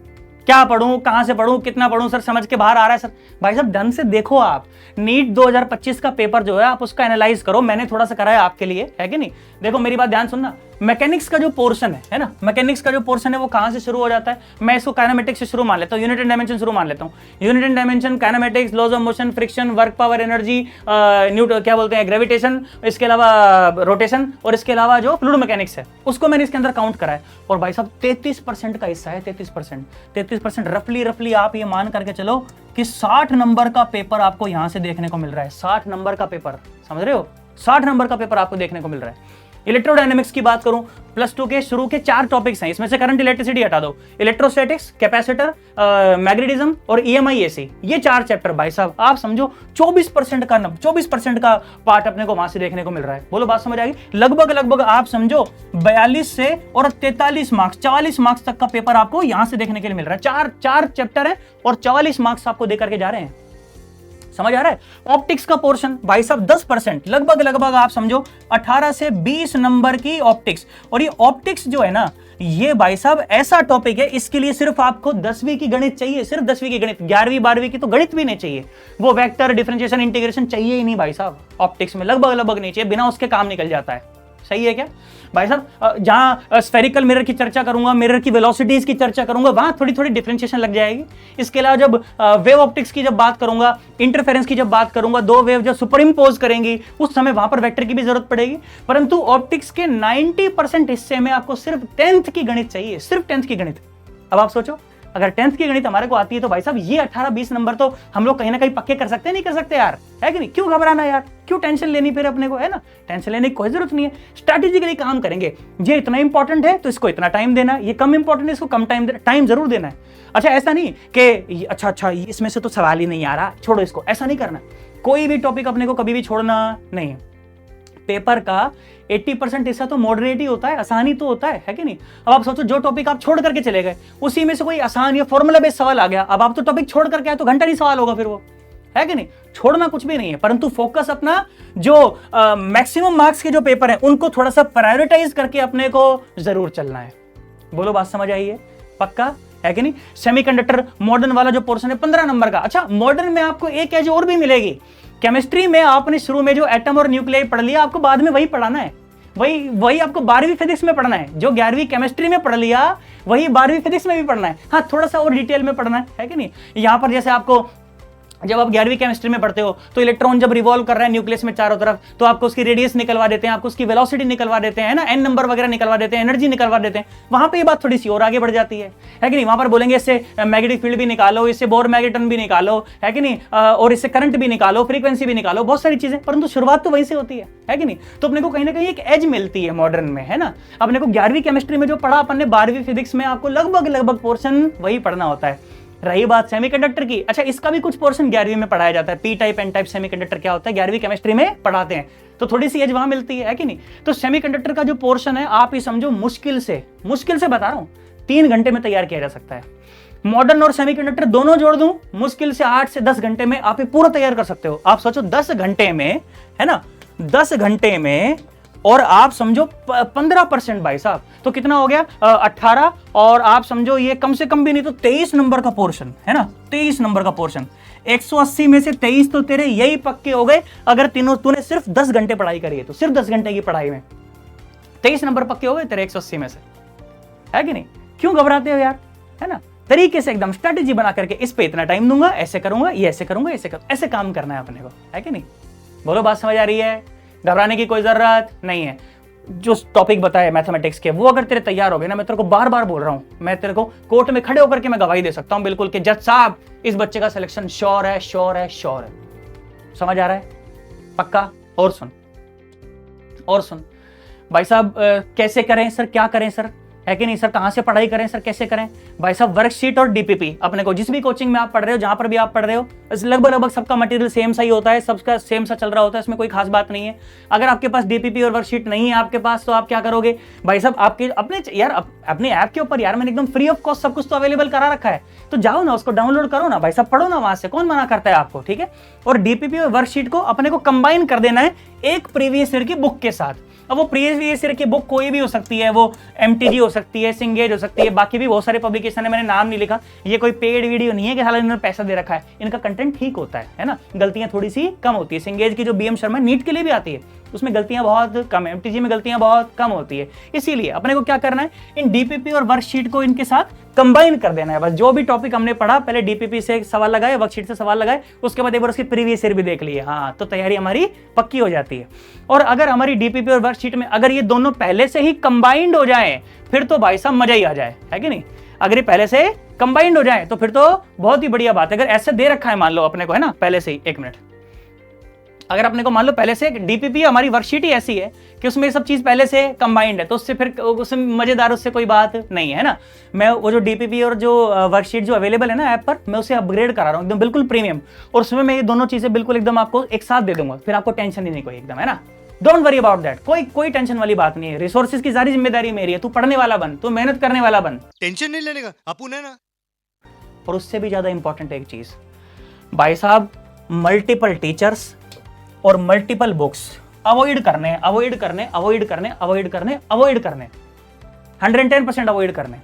क्या पढ़ूं, कहां से पढ़ूं, कितना पढ़ूं सर, समझ के बाहर आ रहा है सर। भाई साहब ढंग से देखो, आप नीट 2025 का पेपर जो है आप उसका एनालाइज करो, मैंने थोड़ा सा कराया आपके लिए, है कि नहीं। देखो मेरी बात ध्यान सुनना, मैकेनिक्स का जो पोर्शन है ना, मैकेनिक्स का जो पोर्शन है वो कहां से शुरू हो जाता है, मैं इसको काइनेमेटिक्स से शुरू मान लेता हूं, यूनिट एंड डायमेंशन शुरू मान लेता हूं। Unit and dimension, kinematics, laws of motion, friction, work power, energy, Newton क्या बोलते हैं, ग्रेविटेशन, इसके अलावा रोटेशन, और इसके अलावा जो फ्लूइड मैकेनिक्स है उसको मैंने इसके अंदर काउंट करा है। और भाई साहब 33% का हिस्सा है, 33% रफली आप ये मान करके चलो कि 60 नंबर का पेपर आपको यहां से देखने को मिल रहा है। 60 नंबर का पेपर, समझ रहे हो, 60 नंबर का पेपर आपको देखने को मिल रहा है। इलेक्ट्रोडायनेमिक्स की बात करूं, +2 के शुरू के 4 टॉपिक्स हैं, इसमें से करंट इलेक्ट्रिसिटी हटा दो, इलेक्ट्रोस्टैटिक्स, कैपेसिटर, मैग्नेटिज्म और EMI AC, ये 4 चैप्टर भाई साहब आप समझो 24% का पार्ट अपने को वहां से देखने को मिल रहा है। बोलो बात समझ आ गई? लगभग आप समझो 42 से और 43 मार्क्स, 44 मार्क्स तक का पेपर आपको यहां से देखने के लिए मिल रहा है। 4 चैप्टर है और 44 मार्क्स आपको देकर के जा रहे हैं, समझ आ रहा है। ऑप्टिक्स का पोर्शन भाई साहब 10%, लगभग आप समझो 18 से 20 नंबर की ऑप्टिक्स। और ये ऑप्टिक्स जो है ना, ये भाई साहब ऐसा टॉपिक है, इसके लिए सिर्फ आपको 10वीं की गणित चाहिए, सिर्फ 10वीं की गणित, 11वीं 12वीं की तो गणित भी नहीं चाहिए, वो वेक्टर, डिफरेंशिएशन, इंटीग्रेशन चाहिए ही नहीं भाई साहब। ऑप्टिक्स में लगभग नहीं चाहिए, बिना उसके काम निकल जाता है। सही है क्या भाई साहब? जहां स्फेरिकल मिरर की चर्चा करूंगा, मिरर की वेलोसिटीज की चर्चा करूंगा, वहां थोड़ी डिफरेंशिएशन लग जाएगी। इसके अलावा जब वेव ऑप्टिक्स की जब बात करूंगा, इंटरफेरेंस की जब बात करूंगा, 2 वेव जब सुपर इम्पोज करेंगी उस समय वहां पर वेक्टर की भी जरूरत पड़ेगी। परंतु ऑप्टिक्स के 90% हिस्से में आपको सिर्फ 10th की गणित चाहिए, सिर्फ 10th की गणित। अब आप सोचो अगर 10th की गणित हमारे को आती है तो भाई साहब ये 18-20 नंबर तो हम लोग कहीं ना कहीं पक्के कर सकते हैं, नहीं कर सकते यार, है कि नहीं। क्यों घबराना यार, क्यों टेंशन लेनी फिर अपने को, है ना। टेंशन लेने की कोई जरूरत नहीं है, स्ट्रैटेजिकली काम करेंगे। ये इतना इंपॉर्टेंट है तो इसको इतना टाइम देना, ये कम इंपॉर्टेंट है इसको कम टाइम जरूर देना है। अच्छा ऐसा नहीं कि अच्छा इसमें से तो सवाल ही नहीं आ रहा, छोड़ो इसको, ऐसा नहीं करना। कोई भी टॉपिक अपने को कभी भी छोड़ना नहीं है। पेपर का 80% हिस्सा तो मॉडरेट ही होता है, आसानी तो होता है कि नहीं। अब आप सोचो जो टॉपिक आप छोड़ करके चले गए उसी में से कोई आसान या फॉर्मूला बेस्ड सवाल आ गया, अब आप तो टॉपिक छोड़ करके आए तो घंटा नहीं सवाल होगा फिर वो, है कि नहीं। छोड़ना कुछ भी नहीं है, परंतु फोकस अपना जो मैक्सिमम मार्क्स के जो पेपर हैं उनको थोड़ा सा प्रायोरिटाइज करके अपने को जरूर चलना है। बोलो बात समझ आई है, पक्का है कि नहीं। सेमीकंडक्टर मॉडर्न वाला जो पोर्शन है 15 नंबर का। अच्छा, मॉडर्न में आपको एक एज और भी मिलेगी। केमिस्ट्री में आपने शुरू में जो एटम और न्यूक्लियाई पढ़ लिया, आपको बाद में वही पढ़ाना है, वही आपको 12वीं फिजिक्स में पढ़ना है। जो 11वीं केमिस्ट्री में पढ़ लिया वही 12वीं फिजिक्स में भी पढ़ना है। हाँ, थोड़ा सा और डिटेल में पढ़ना है कि नहीं। यहां पर जैसे आपको जब आप 11वीं केमिस्ट्री में पढ़ते हो तो इलेक्ट्रॉन जब रिवॉल्व कर रहा है न्यूक्लियस में चारों तरफ, तो आपको उसकी रेडियस निकलवा देते हैं, आपको उसकी वेलोसिटी निकलवा देते हैं ना, एन नंबर वगैरह निकलवा देते हैं, एनर्जी निकलवा देते हैं। वहां पे ये बात थोड़ी सी और आगे बढ़ जाती है कि नहीं। वहां पर बोलेंगे इससे मैग्नेटिक फील्ड भी निकालो, इससे बोर मैग्नेटन भी निकालो, है कि नहीं, और इससे करंट भी निकालो, फ्रीक्वेंसी भी निकालो, बहुत सारी चीजें, परंतु शुरुआत तो वहीं से होती है कि नहीं। तो अपने को कहीं ना कहीं एक एज मिलती है मॉडर्न में, है ना। अपने को 11वीं केमिस्ट्री में जो पढ़ा अपन ने 12वीं फिजिक्स में आपको लगभग पोर्शन वही पढ़ना होता है। रही बात सेमीकंडक्टर की, अच्छा इसका भी कुछ पोर्शन 11वीं में पढ़ाया जाता है। P type N type semiconductor क्या होता है 11वीं केमिस्ट्री में पढ़ाते हैं, तो थोड़ी सी एज वहां मिलती है कि नहीं। तो सेमीकंडक्टर का जो पोर्शन है आप ही समझो मुश्किल से बता रहा हूं 3 घंटे में तैयार किया जा सकता है। मॉडर्न और सेमीकंडक्टर दोनों जोड़ दूं, मुश्किल से 8 से 10 घंटे में आप ये पूरा तैयार कर सकते हो। आप सोचो 10 घंटे में, है ना, 10 घंटे में, और आप समझो 15% भाई साहब, तो कितना हो गया 18, और आप समझो ये कम से कम भी नहीं तो 23 नंबर का पोर्शन है ना, 23 नंबर का पोर्शन। 180 में से 23 तो तेरे यही पक्के हो गए अगर तूने सिर्फ 10 घंटे पढ़ाई करी है, तो सिर्फ 10 घंटे की पढ़ाई में 23 नंबर पक्के हो गए तेरे 180 में से, है कि नहीं। क्यों घबराते हो यार, है ना। तरीके से एकदम स्ट्रेटेजी बना करके इस पे इतना टाइम दूंगा, ऐसे करूंगा, ये ऐसे करूंगा, ऐसे काम करना है अपने को, है कि नहीं। बोलो बात समझ आ रही है, घबराने की कोई जरूरत नहीं है। जो टॉपिक बताए मैथमेटिक्स के वो अगर तेरे तैयार हो गए ना, मैं तेरे को बार बार बोल रहा हूं, मैं तेरे को कोर्ट में खड़े होकर के मैं गवाही दे सकता हूं बिल्कुल कि जज साहब इस बच्चे का सिलेक्शन श्योर है, श्योर है, श्योर है। समझ आ रहा है, पक्का। और सुन भाई साहब, कैसे करें सर, क्या करें सर, है कि नहीं सर, कहां से पढ़ाई करें सर, कैसे करें भाई साहब। वर्कशीट और डीपीपी अपने को जिस भी कोचिंग में आप पढ़ रहे हो, जहां पर भी आप पढ़ रहे हो, लगभग सबका मटेरियल सेम सा ही होता है, सबका सेम सा चल रहा होता है, इसमें कोई खास बात नहीं है। अगर आपके पास डीपीपी और वर्कशीट नहीं है आपके पास, तो आप क्या करोगे भाई साहब, आपके अपने ऐप के ऊपर यार मैंने एकदम फ्री ऑफ कॉस्ट सब कुछ तो अवेलेबल करा रखा है, तो जाओ ना उसको डाउनलोड करो ना भाई साहब, पढ़ो ना वहां से, कौन मना करता है आपको, ठीक है। और डीपीपी और वर्कशीट को अपने को कंबाइन कर देना है एक प्रीवियस ईयर की बुक के साथ। अब वो प्रीवियस ईयर की बुक कोई भी हो सकती है, वो एमटीजी हो सकती है, सिंगेज हो सकती है, बाकी भी बहुत सारे पब्लिकेशन है, मैंने नाम नहीं लिखा। ये कोई पेड वीडियो नहीं है कि हालांकि इन्होंने पैसा दे रखा है, इनका कंटेंट ठीक होता है ना, गलतियां थोड़ी सी कम होती है। सिंगेज की जो बीएम शर्मा नीट के लिए भी आती है उसमें गलतियां बहुत कम है, एमटीजी में गलतियां बहुत कम होती है। इसीलिए अपने को क्या करना है, इन डीपीपी और वर्कशीट को इनके साथ कंबाइन कर देना है। बस जो भी टॉपिक हमने पढ़ा पहले डीपीपी से सवाल लगाए, वर्कशीट से सवाल लगाए, उसके बाद एक बार उसकी प्रीवियस ईयर भी देख लिए, हाँ, तो तैयारी हमारी पक्की हो जाती है। और अगर हमारी डीपीपी और वर्कशीट में अगर ये दोनों पहले से ही कंबाइंड हो जाए फिर तो भाई साहब मजा ही आ जाए, है कि नहीं। अगर ये पहले से कंबाइंड हो जाए तो फिर तो बहुत ही बढ़िया बात है। अगर ऐसे दे रखा है मान लो अपने को, है ना, पहले से ही, एक मिनट, अगर अपने को मान लो पहले से डीपीपी हमारी वर्कशीट ही ऐसी है कि उसमें सब चीज पहले से कंबाइंड है, तो उससे फिर उससे मजेदार उससे कोई बात नहीं है ना। मैं वो जो डीपीपी और जो वर्कशीट जो अवेलेबल है ना ऐप पर, मैं उसे अपग्रेड करा रहा हूँ एकदम बिल्कुल प्रीमियम, और उसमें मैं ये दोनों चीजें बिल्कुल एकदम आपको एक साथ दे दूंगा, फिर आपको टेंशन ही नहीं कोई, एकदम, है ना। डोंट वरी अबाउट दैट, कोई टेंशन वाली बात नहीं है। रिसोर्सेज की सारी जिम्मेदारी मेरी है, तू पढ़ने वाला बन, तू मेहनत करने वाला बन, टेंशन नहीं लेने का अपुन है ना। और उससे भी ज्यादा इंपॉर्टेंट एक चीज भाई साहब, मल्टीपल टीचर्स और मल्टीपल बुक्स अवॉइड करने 110% अवॉइड करने।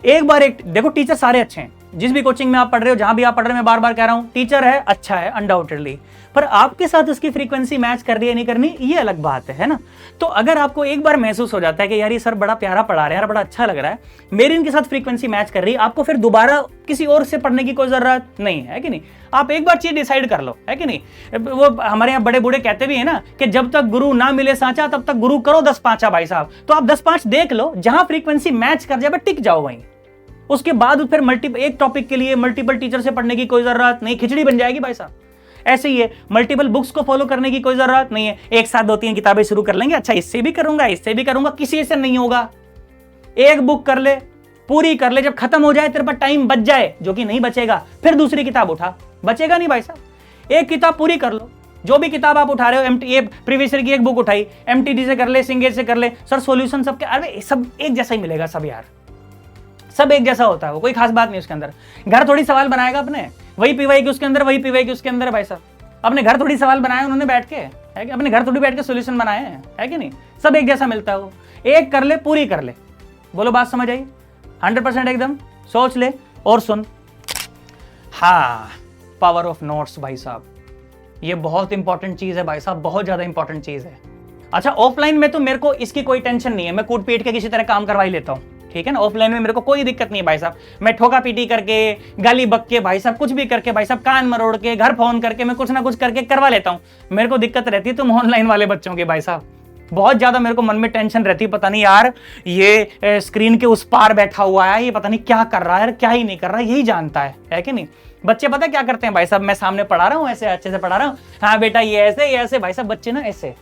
एक बार देखो, टीचर सारे अच्छे हैं, जिस भी कोचिंग में आप पढ़ रहे हो, जहां भी आप पढ़ रहे हो, मैं बार बार कह रहा हूं, टीचर है अच्छा है अनडाउटेडली, पर आपके साथ उसकी फ्रीक्वेंसी मैच कर रही है नहीं करनी, ये अलग बात है ना। तो अगर आपको एक बार महसूस हो जाता है कि यार ये सर बड़ा प्यारा पढ़ा रहे हैं, यार बड़ा अच्छा लग रहा है, मेरी इनके साथ फ्रीक्वेंसी मैच कर रही है, आपको फिर दोबारा किसी और से पढ़ने की कोई जरूरत नहीं है कि नहीं। आप एक बार चीज डिसाइड कर लो, है कि नहीं। वो हमारे यहाँ बड़े बूढ़े कहते भी है ना कि जब तक गुरु ना मिले सांचा तब तक गुरु करो 10-5 भाई साहब। तो आप 10-5 देख लो, जहां फ्रीक्वेंसी मैच कर जाए टिक जाओ वहीं। उसके बाद फिर एक टॉपिक के लिए मल्टीपल टीचर से पढ़ने की कोई जरूरत नहीं, खिचड़ी बन जाएगी भाई साहब। ऐसे ही है, मल्टीपल बुक्स को फॉलो करने की कोई जरूरत नहीं है। एक साथ 2-3 किताबें शुरू कर लेंगे, अच्छा इससे भी करूंगा, किसी से नहीं होगा। एक बुक कर ले, पूरी कर ले, जब खत्म हो जाए तेरे पास टाइम बच जाए, जो कि नहीं बचेगा, फिर दूसरी किताब उठा, बचेगा नहीं भाई साहब। एक किताब पूरी कर लो, जो भी किताब आप उठा रहे हो, ये प्रीवियस ईयर की एक बुक उठाई, एमटीडी से कर ले, सिंगेज से कर ले, सर सॉल्यूशन सबके, अरे सब एक जैसा ही मिलेगा सब यार, सब एक जैसा होता है, वो कोई खास बात नहीं उसके अंदर। घर थोड़ी सवाल बनाएगा अपने, वही पीवाई की उसके अंदर, वही पीवाई की उसके अंदर। भाई साहब अपने घर थोड़ी सवाल बनाए उन्होंने बैठ के, है कि अपने घर थोड़ी बैठ के सॉल्यूशन बनाए हैं, है कि नहीं? सब एक जैसा मिलता है, वो एक कर ले पूरी कर ले। बोलो बात समझ आई? 100% एकदम सोच ले और सुन। हाँ, पावर ऑफ नोट्स भाई साहब, ये बहुत इंपॉर्टेंट चीज है भाई साहब, बहुत ज्यादा इंपॉर्टेंट चीज है। अच्छा ऑफलाइन में तो मेरे को इसकी कोई टेंशन नहीं है, मैं कूट पीट के किसी तरह काम करवा ही लेता हूँ, ठीक है ना? ऑफलाइन में मेरे को कोई दिक्कत नहीं है भाई साहब, मैं ठोका पीटी करके, गाली बक के भाई साहब, कुछ भी करके भाई साहब, कान मरोड़ के, घर फोन करके, मैं कुछ ना कुछ करके करवा लेता हूँ। मेरे को दिक्कत रहती है तुम ऑनलाइन वाले बच्चों की भाई साहब, बहुत ज्यादा मेरे को मन में टेंशन रहती है, पता नहीं यार ये स्क्रीन के उस पार बैठा हुआ है, ये पता नहीं क्या कर रहा है, क्या ही नहीं कर रहा है, यही जानता है कि नहीं? बच्चे पता क्या करते हैं भाई साहब, मैं सामने पढ़ा रहा हूँ, ऐसे अच्छे से पढ़ा रहा हूँ, हाँ बेटा ये ऐसे भाई साहब, बच्चे ना ऐसे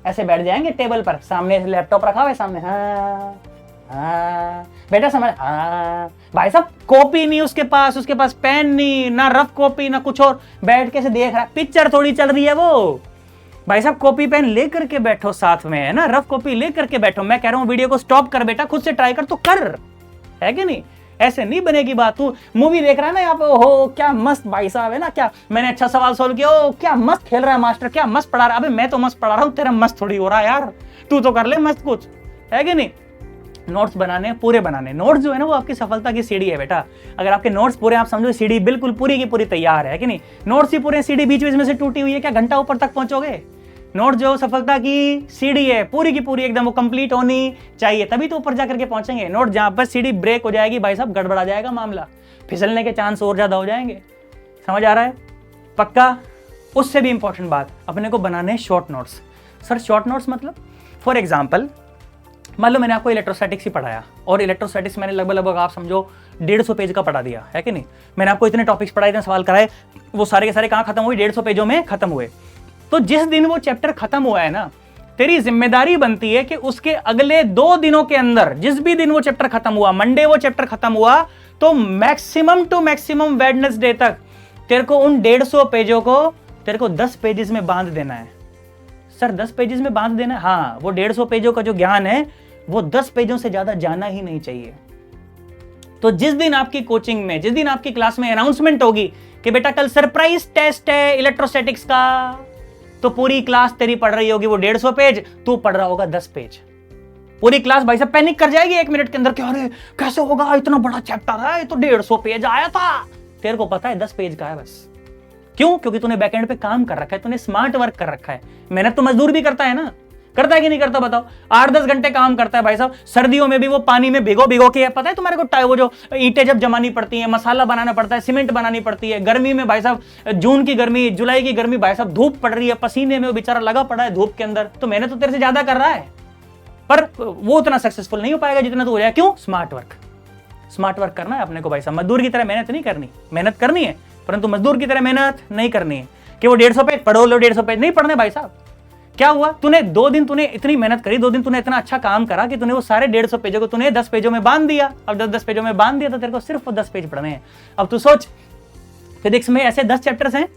ऐसे बैठ जाएंगे टेबल पर, सामने लैपटॉप रखा हुआ है सामने, हाँ हाँ बेटा समझ, हाँ भाई साहब कॉपी नहीं उसके पास पेन नहीं, ना रफ कॉपी ना कुछ, और बैठ के से देख रहा है, पिक्चर थोड़ी चल रही है वो। भाई साहब कॉपी पेन लेकर के बैठो साथ में, है ना, रफ कॉपी लेकर के बैठो। मैं कह रहा हूँ वीडियो को स्टॉप कर बेटा, खुद से ट्राई कर तो कर, है कि नहीं? ऐसे नहीं बनेगी बात। तू मूवी देख रहा है ना यहाँ पे, हो क्या मस्त भाई साहब है ना, क्या मैंने अच्छा सवाल सोल्व किया, ओ क्या मस्त खेल रहा है मास्टर, क्या मस्त पढ़ा रहा है। अबे मैं तो मस्त पढ़ा रहा हूँ, तेरा मस्त थोड़ी हो रहा है यार, तू तो कर ले मस्त कुछ, है कि नहीं? नोट्स बनाने, पूरे बनाने। नोट्स जो है ना वो आपकी सफलता की सीढ़ी है बेटा। अगर आपके नोट्स पूरे, आप समझो सीढ़ी बिल्कुल पूरी की पूरी तैयार है कि नहीं? नोट्स ही पूरे, सीढ़ी बीच बीच में से टूटी हुई है, क्या घंटा ऊपर तक पहुंचोगे? नोट जो सफलता की सीढ़ी है पूरी की पूरी एकदम वो कंप्लीट होनी चाहिए, तभी तो ऊपर जाकर के पहुंचेंगे। नोट जहां पर सीढ़ी ब्रेक हो जाएगी भाई साहब, गड़बड़ा जाएगा मामला, फिसलने के चांस और ज्यादा हो जाएंगे। समझ आ रहा है? पक्का? उससे भी इंपॉर्टेंट बात, अपने को बनाने short notes. Sir short notes मतलब? फॉर एग्जाम्पल मान लो मैंने आपको इलेक्ट्रोस्टैटिक्स ही पढ़ाया, और इलेक्ट्रोस्टैटिक्स मैंने लगभग आप समझो 150 पेज का पढ़ा दिया, है कि नहीं? मैंने आपको इतने टॉपिक्स पढ़ाए, इतने सवाल कराए, वो सारे के सारे कहाँ खत्म हुए? 150 पेजों में खत्म हुए। तो जिस दिन वो चैप्टर खत्म हुआ है ना, तेरी जिम्मेदारी बनती है कि उसके अगले 2 दिनों के अंदर, जिस भी दिन वो चैप्टर खत्म हुआ, मंडे वो चैप्टर खत्म हुआ, तो मैक्सिमम टू मैक्सिमम वेडनेसडे तक तेरे को उन 150 पेजों को तेरे को 10 पेजेस में बांध देना है। सर 10 पेजेस में बांध देना है? हाँ, वो 150 पेजों का जो ज्ञान है वो 10 पेजों से ज्यादा जाना ही नहीं चाहिए। तो जिस दिन आपकी कोचिंग में, जिस दिन आपकी क्लास में अनाउंसमेंट होगी कि बेटा कल सरप्राइज टेस्ट है इलेक्ट्रोस्टैटिक्स का, तो पूरी क्लास तेरी पढ़ रही होगी वो 150 पेज, तू पढ़ रहा होगा 10 पेज। पूरी क्लास भाई साहब पैनिक कर जाएगी 1 मिनट के अंदर कि अरे कैसे होगा, इतना बड़ा चैप्टर है, ये तो 150 पेज आया था। तेरे को पता है 10 पेज का है बस। क्यों? क्योंकि तूने बैकएंड पे काम कर रखा है, तूने स्मार्ट वर्क कर रखा है। मेहनत तो मजदूर भी करता है ना, करता है कि नहीं करता बताओ? 8-10 घंटे काम करता है भाई साहब, सर्दियों में भी वो पानी में भिगो के, पता है तुम्हारे को, वो जो ईंटें जब जमानी पड़ती हैं, मसाला बनाना पड़ता है, सीमेंट बनानी पड़ती है, गर्मी में भाई साहब, जून की गर्मी, जुलाई की गर्मी भाई साहब, धूप पड़ रही है, पसीने में वो बेचारा लगा पड़ा है धूप के अंदर, तो मेहनत तो तेरे से ज्यादा कर रहा है, पर वो उतना सक्सेसफुल नहीं हो पाएगा जितना तो हो जाए। क्यों? Smart work. स्मार्ट वर्क करना है अपने को भाई साहब, मजदूर की तरह मेहनत नहीं करनी। मेहनत करनी है परंतु मजदूर की तरह मेहनत नहीं करनी है कि वो 150 पेज पढ़ो लो, 150 पेज नहीं पढ़ने भाई साहब। क्या हुआ? तूने 2 दिन तूने इतनी मेहनत करी, 2 दिन तूने इतना अच्छा काम करा कि तूने वो सारे 150 पेजों को तूने 10 पेजों में बांध दिया। अब 10 पेजों में बांध दिया तो तेरे को सिर्फ 10 पेज पढ़ने हैं। अब तू सोच, फिजिक्स में ऐसे 10 चैप्टर्स हैं,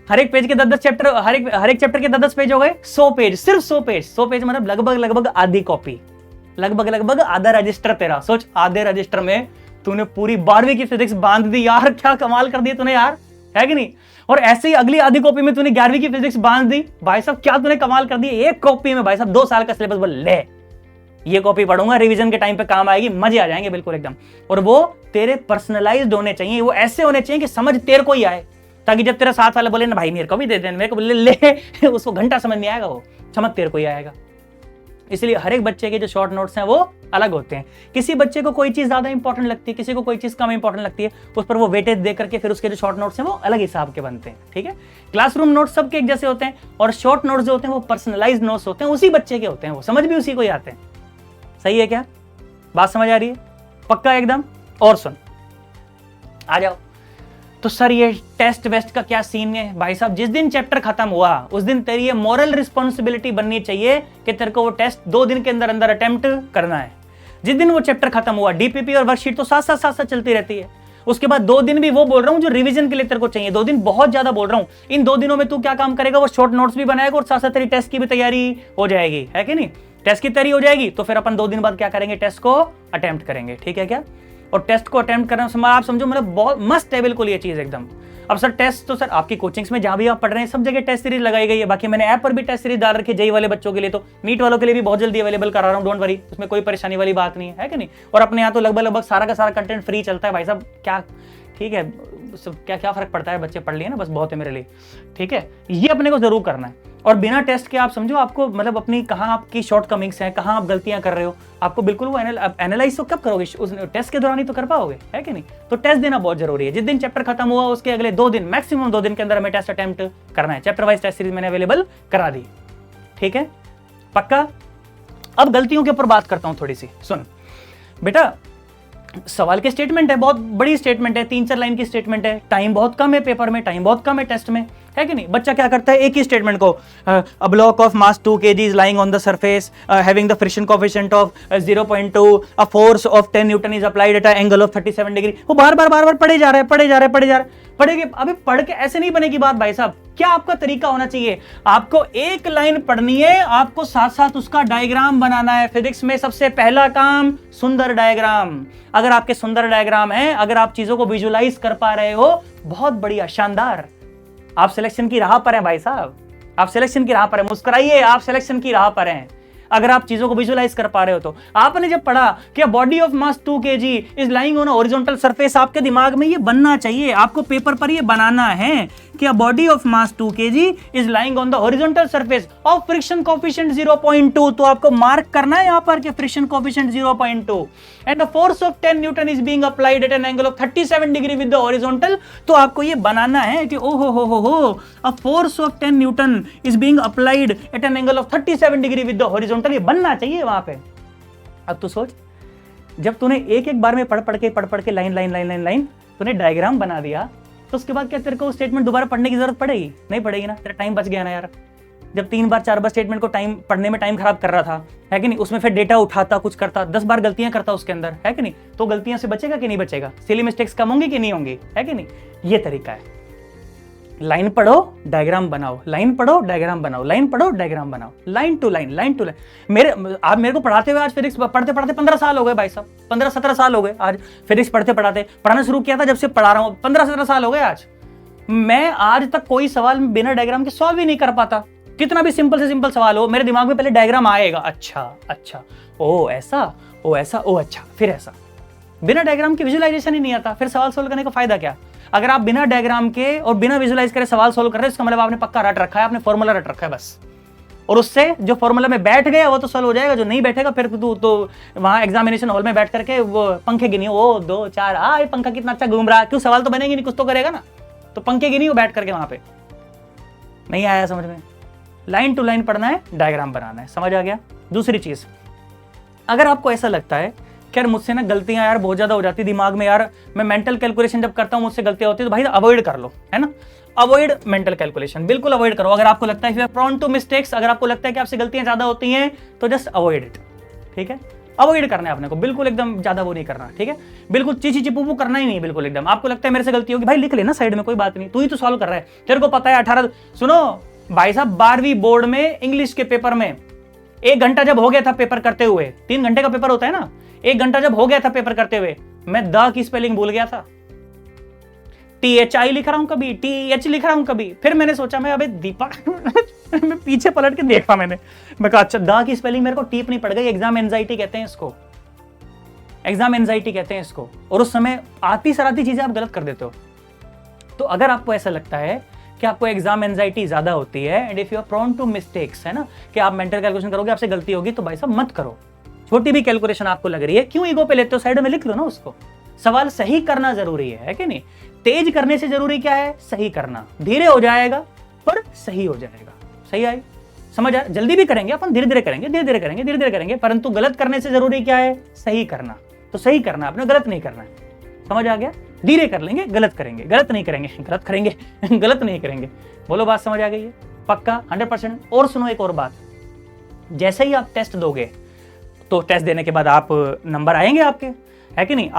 हर एक पेज के 10-10 चैप्टर, हर एक चैप्टर के 10-10 पेज हो गए, 100 पेज, सिर्फ 100 पेज। 100 पेज मतलब लगभग आधी कॉपी, लगभग आधा रजिस्टर तेरा। सोच, आधे रजिस्टर में तूने पूरी 12वीं की फिजिक्स बांध दी यार, क्या कमाल कर दिया तूने यार, है कि नहीं? और ऐसे ही अगली आधी कॉपी में तूने 11वीं की फिजिक्स बांध दी भाई साहब, क्या तूने कमाल कर दी। एक कॉपी में भाई साहब 2 साल का सिलेबस, बोल ले ये कॉपी पढ़ूंगा, रिवीजन के टाइम पे काम आएगी, मजे आ जाएंगे बिल्कुल एकदम। और वो तेरे पर्सनलाइज्ड होने चाहिए, वो ऐसे होने चाहिए कि समझ तेरे को ही आए, ताकि जब तेरा साथ वाला बोले ना भाई मेरे को भी दे दे, मेरे को बोले ले उसको घंटा समझ नहीं आएगा, वो समझ तेरे को ही आएगा। इसलिए हर एक बच्चे के जो शॉर्ट नोट्स हैं वो अलग होते हैं। किसी बच्चे को कोई चीज ज्यादा इंपॉर्टेंट लगती है, किसी को कोई चीज कम इंपॉर्टेंट लगती है, उस पर वो वेटेज दे करके फिर उसके जो शॉर्ट नोट्स हैं वो अलग हिसाब के बनते हैं। ठीक है? क्लासरूम नोट्स सबके एक जैसे होते हैं, और शॉर्ट नोट्स जो होते हैं वो पर्सनलाइज्ड नोट्स होते हैं, उसी बच्चे के होते हैं, वो समझ भी उसी को ही आते हैं। सही है क्या? बात समझ आ रही है? पक्का एकदम? और सुन, आ जाओ। तो सर ये टेस्ट वेस्ट का क्या सीन है भाई साहब? जिस दिन चैप्टर खत्म हुआ उस दिन तेरी ये मॉरल रिस्पॉन्सिबिलिटी बननी चाहिए कि तेरे को वो टेस्ट 2 दिन के अंदर अटेम्प्ट करना है। जिस दिन वो चैप्टर खत्म हुआ, डीपीपी और वर्कशीट तो साथ साथ चलती रहती है, उसके बाद 2 दिन भी वो बोल रहा हूं जो रिवीजन के लिए तेरे को चाहिए, 2 दिन बहुत ज्यादा बोल रहा हूं। इन 2 दिनों में तू क्या काम करेगा, वो शॉर्ट नोट्स भी बनाएगा और साथ साथ तेरी टेस्ट की भी तैयारी हो जाएगी, है कि नहीं। टेस्ट की तैयारी हो जाएगी तो फिर अपन 2 दिन बाद क्या करेंगे, टेस्ट को अटेम्प्ट करेंगे, ठीक है क्या। और टेस्ट को अटेम्प्ट करना आप समझो मतलब बहुत मस्त है बिल्कुल ये चीज एकदम। अब सर टेस्ट तो सर आपकी कोचिंग्स में जहां भी आप पढ़ रहे हैं सब जगह टेस्ट सीरीज लगाई गई है, बाकी मैंने ऐप पर भी टेस्ट सीरीज डाल रखी है जेई वाले बच्चों के लिए, तो नीट वालों के लिए भी बहुत जल्दी अवेलेबल करा रहा हूं, डोंट वरी, उसमें कोई परेशानी वाली बात नहीं है कि नहीं। और अपने यहाँ तो लगभग सारा का सारा कंटेंट फ्री चलता है भाई साहब, क्या ठीक है, क्या क्या फर्क पड़ता है, बच्चे पढ़ लिए ना बस बहुत है मेरे लिए, ठीक है। ये अपने को जरूर करना है। और बिना टेस्ट के आप समझो आपको मतलब अपनी कहाँ आपकी शॉर्ट कमिंग्स हैं, कहाँ आप गलतियां कर रहे हो, आपको बिल्कुल वो एनालाइज तो कब करोगे, उस टेस्ट के दौरान ही तो कर पाओगे, है कि नहीं। तो टेस्ट देना बहुत जरूरी है। जिस दिन चैप्टर खत्म हुआ उसके अगले 2 दिन मैक्सिमम 2 दिन के अंदर हमें टेस्ट अटेम्प्ट करना है। चैप्टर वाइज टेस्ट सीरीज मैंने अवेलेबल करा दी, ठीक है पक्का। अब गलतियों के ऊपर बात करता हूं थोड़ी सी, सुन बेटा। सवाल के स्टेटमेंट है, बहुत बड़ी स्टेटमेंट है, 3-4 लाइन की स्टेटमेंट है, टाइम बहुत कम है पेपर में, टाइम बहुत कम है टेस्ट में, है कि नहीं। बच्चा क्या करता है, एक ही स्टेटमेंट को a block of mass 2 kg is lying on the surface having the friction coefficient of 0.2, a force of 10 Newton is applied at a angle of 37 degree. वो बार बार पढ़े जा रहे हैं पढ़ेंगे। अभी पढ़ के ऐसे नहीं बनेगी बात भाई साहब। क्या आपका तरीका होना चाहिए, आपको एक लाइन पढ़नी है, आपको साथ साथ उसका डायग्राम बनाना है। फिजिक्स में सबसे पहला काम सुंदर डायग्राम। अगर आपके सुंदर डायग्राम है, अगर आप चीजों को विजुअलाइज कर पा रहे हो, बहुत बढ़िया, शानदार, आप सिलेक्शन की राह पर हैं भाई साहब, आप सिलेक्शन की राह पर हैं। मुस्कुराइए, आप सिलेक्शन की राह पर हैं अगर आप चीजों को विजुअलाइज कर पा रहे हो तो। आपने जब पढ़ा कि body of mass 2 kg is lying on horizontal surface, आपके दिमाग में ये बनना चाहिए, आपको पेपर पर ये बनाना है कि body of mass 2 kg is lying on the horizontal surface of friction coefficient 0.2। तो आपको मार्क करना है यहां पर कि friction coefficient 0.2 and the force of 10 Newton is being applied at an angle of 37 degree with the horizontal. तो आपको ये बनाना है कि ओ हो a force of 10 Newton is being applied at an angle of 37 degree with the horizontal. ये बनना चाहिए वहां पे। अब तू सोच, जब तूने एक बार में पढ़ के लाइन तूने डायग्राम बना दिया, तो उसके बाद क्या तेरे को स्टेटमेंट दोबारा पढ़ने की जरूरत पड़ेगी? नहीं पड़ेगी ना, तेरा टाइम बच गया ना यार। जब 3 बार 4 बार स्टेटमेंट को टाइम पढ़ने में टाइम खराब कर रहा था, है कि नहीं, उसमें फिर डेटा उठाता, कुछ करता, 10 बार गलतियां करता उसके अंदर, है कि नहीं, तो गलतियां से बचेगा कि नहीं बचेगा, सिली मिस्टेक्स कम होंगी कि नहीं होंगी, है कि नहीं। ये तरीका है, लाइन पढ़ो डायग्राम बनाओ, लाइन पढ़ो डायग्राम बनाओ, लाइन पढ़ो डायग्राम बनाओ, लाइन टू लाइन। आप मेरे को पढ़ाते हुए आज फिजिक्स पढ़ते 15 साल हो गए भाई साहब, 15-17 साल हो गए आज फिजिक्स पढ़ाना शुरू किया था, जब से पढ़ा रहा हूं 15-17 साल हो गए आज। मैं आज तक कोई सवाल बिना डायग्राम के सॉल्व ही नहीं कर पाता। कितना भी सिंपल से सिंपल सवाल हो, मेरे दिमाग में पहले डायग्राम आएगा, अच्छा ओ ऐसा, ओ अच्छा, फिर ऐसा। बिना डायग्राम के विजुअलाइजेशन ही नहीं आता, फिर सवाल सोल्व करने का फायदा क्या। अगर आप बिना डायग्राम के और बिना विजुअलाइज करे सवाल सोल्व कर रहे हैं, इसका मतलब आपने पक्का रट रखा है, आपने फॉर्मूला रट रखा है बस। और उससे जो फॉर्मूला में बैठ गया वो तो सॉल्व हो जाएगा, जो नहीं बैठेगा फिर तो वहां एग्जामिनेशन हॉल में बैठ करके वो पंखे गिनिए, वो 2 4 ये पंखा कितना अच्छा घूम रहा है, क्यों सवाल तो बनेंगे नहीं, कुछ तो करेगा ना, तो पंखे गिनिए बैठ करके वहां पे। नहीं आया समझ में? लाइन टू लाइन पढ़ना है, डायग्राम बनाना है, समझ आ गया। दूसरी चीज, अगर आपको ऐसा लगता है कि यार मुझसे ना गलतियां यार बहुत ज्यादा हो जाती दिमाग में, यार मैं मेंटल कैलकुलेशन जब करता हूं मुझसे गलतियां होती है, तो भाई अवॉइड कर लो, है ना, अवॉइड मेंटल कैलकुलेशन, बिल्कुल अवॉइड करो। अगर आपको लगता है you are prone to mistakes, अगर आपको लगता है कि आपसे गलतियां ज्यादा होती हैं, तो जस्ट अवॉइड इट, ठीक है। अवॉइड करना है अपने को, बिल्कुल एकदम ज्यादा वो नहीं करना, ठीक है। बिल्कुल चीची चिपू करना ही नहीं, बिल्कुल एकदम। आपको लगता है मेरे से गलती होगी, भाई लिख लेना साइड में, कोई बात नहीं, तू ही तो सॉल्व कर रहा है, तेरे को पता है 18। सुनो भाई साहब, 12वीं बोर्ड में इंग्लिश के पेपर में 1 घंटा जब हो गया था पेपर करते हुए, 3 घंटे का पेपर होता है ना, 1 घंटा जब हो गया था पेपर करते हुए, मैं द की स्पेलिंग भूल गया था। THI लिख रहा हूं कभी, TH लिख रहा हूं कभी, फिर मैंने सोचा मैं अबे दीपक मैं पीछे पलट के देखा, मैंने कहा अच्छा द की स्पेलिंग मेरे को टीपनी पड़ गई। एग्जाम एंजाइटी कहते हैं इसको, एग्जाम एंजाइटी कहते हैं इसको। और उस समय आती सराती चीजें आप गलत कर देते हो। तो अगर आपको ऐसा लगता है कि आपको एग्जाम एंजाइटी ज्यादा होती है and if you are prone to mistakes, है ना, कि आप मेंटल कैलकुलेशन करोगे आपसे गलती होगी, तो भाई साहब मत करो। छोटी भी कैलकुलेशन आपको लग रही है, क्यों ईगो पे लेते हो, साइड में लिख लो ना उसको। सवाल सही करना जरूरी है कि नहीं। तेज करने से जरूरी क्या है, सही करना। धीरे हो जाएगा पर सही हो जाएगा। सही आई समझ आया? जल्दी भी करेंगे अपन, धीरे धीरे करेंगे, परंतु गलत करने से जरूरी क्या है, सही करना। तो सही करना आपने, गलत नहीं करना है। समझ आ गया? धीरे कर लेंगे, गलत करेंगे, गलत नहीं करेंगे। बोलो बात समझ आ गई है? पक्का 100%। और सुनो एक और बात, जैसे ही आप टेस्ट दोगे, तो टेस्ट देने के बाद आप नंबर आएंगे आपके, है कि नहीं?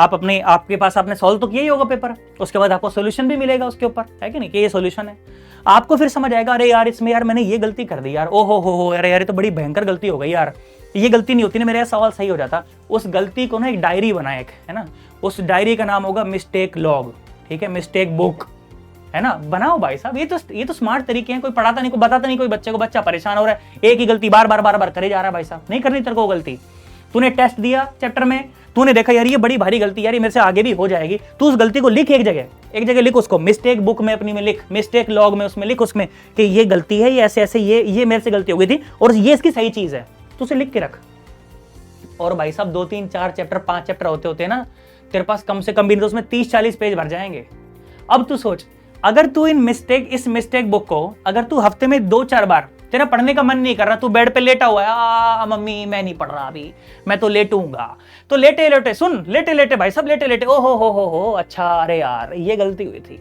आपके पास आपने सॉल्व तो किया ही होगा पेपर, उसके बाद आपको सोल्यूशन भी मिलेगा उसके ऊपर, है कि नहीं, कि ये सोल्यूशन है। आपको फिर समझ आएगा, अरे यार इसमें यार मैंने ये गलती कर दी यार, ओ हो, अरे यार ये तो बड़ी भयंकर गलती हो गई यार, ये गलती नहीं होती ना, मेरा सवाल सही हो जाता। उस गलती को ना एक डायरी बनाए, है ना, उस डायरी का नाम होगा मिस्टेक लॉग, ठीक है, मिस्टेक बुक, है ना, बनाओ भाई साहब। ये तो स्मार्ट तरीके हैं। कोई पढ़ाता नहीं, कोई बताता नहीं, कोई बच्चे को, बच्चा परेशान हो रहा है, एक ही गलती बार बार करे जा रहा है। भाई साहब नहीं करनी तेरे को गलती, तूने टेस्ट दिया चैप्टर में, तूने देखा यार ये बड़ी भारी गलती, यार ये मेरे से आगे भी हो जाएगी, तू उस गलती को लिख एक जगह लिख, उसको मिस्टेक बुक में अपनी में लिख, मिस्टेक लॉग में उसमें लिख, उसमें कि ये गलती है, ये ऐसे ये मेरे से गलती हो गई थी और ये इसकी सही चीज है, तू उसे लिख के रख। और भाई साहब 2 3 4 चैप्टर 5 चैप्टर होते ना, तेरे पास कम से कम भी तो उसमें 30-40 पेज भर जाएंगे। अब तू सोच, अगर तू इस मिस्टेक बुक को अगर तू हफ्ते में 2-4 बार, तेरा पढ़ने का मन नहीं कर रहा, तू बेड पे लेटा हुआ है, मम्मी मैं नहीं पढ़ रहा अभी, मैं तो लेटूंगा, तो लेटे सुन, लेटे भाई सब लेटे, ओ हो, अच्छा, अरे यार ये गलती हुई थी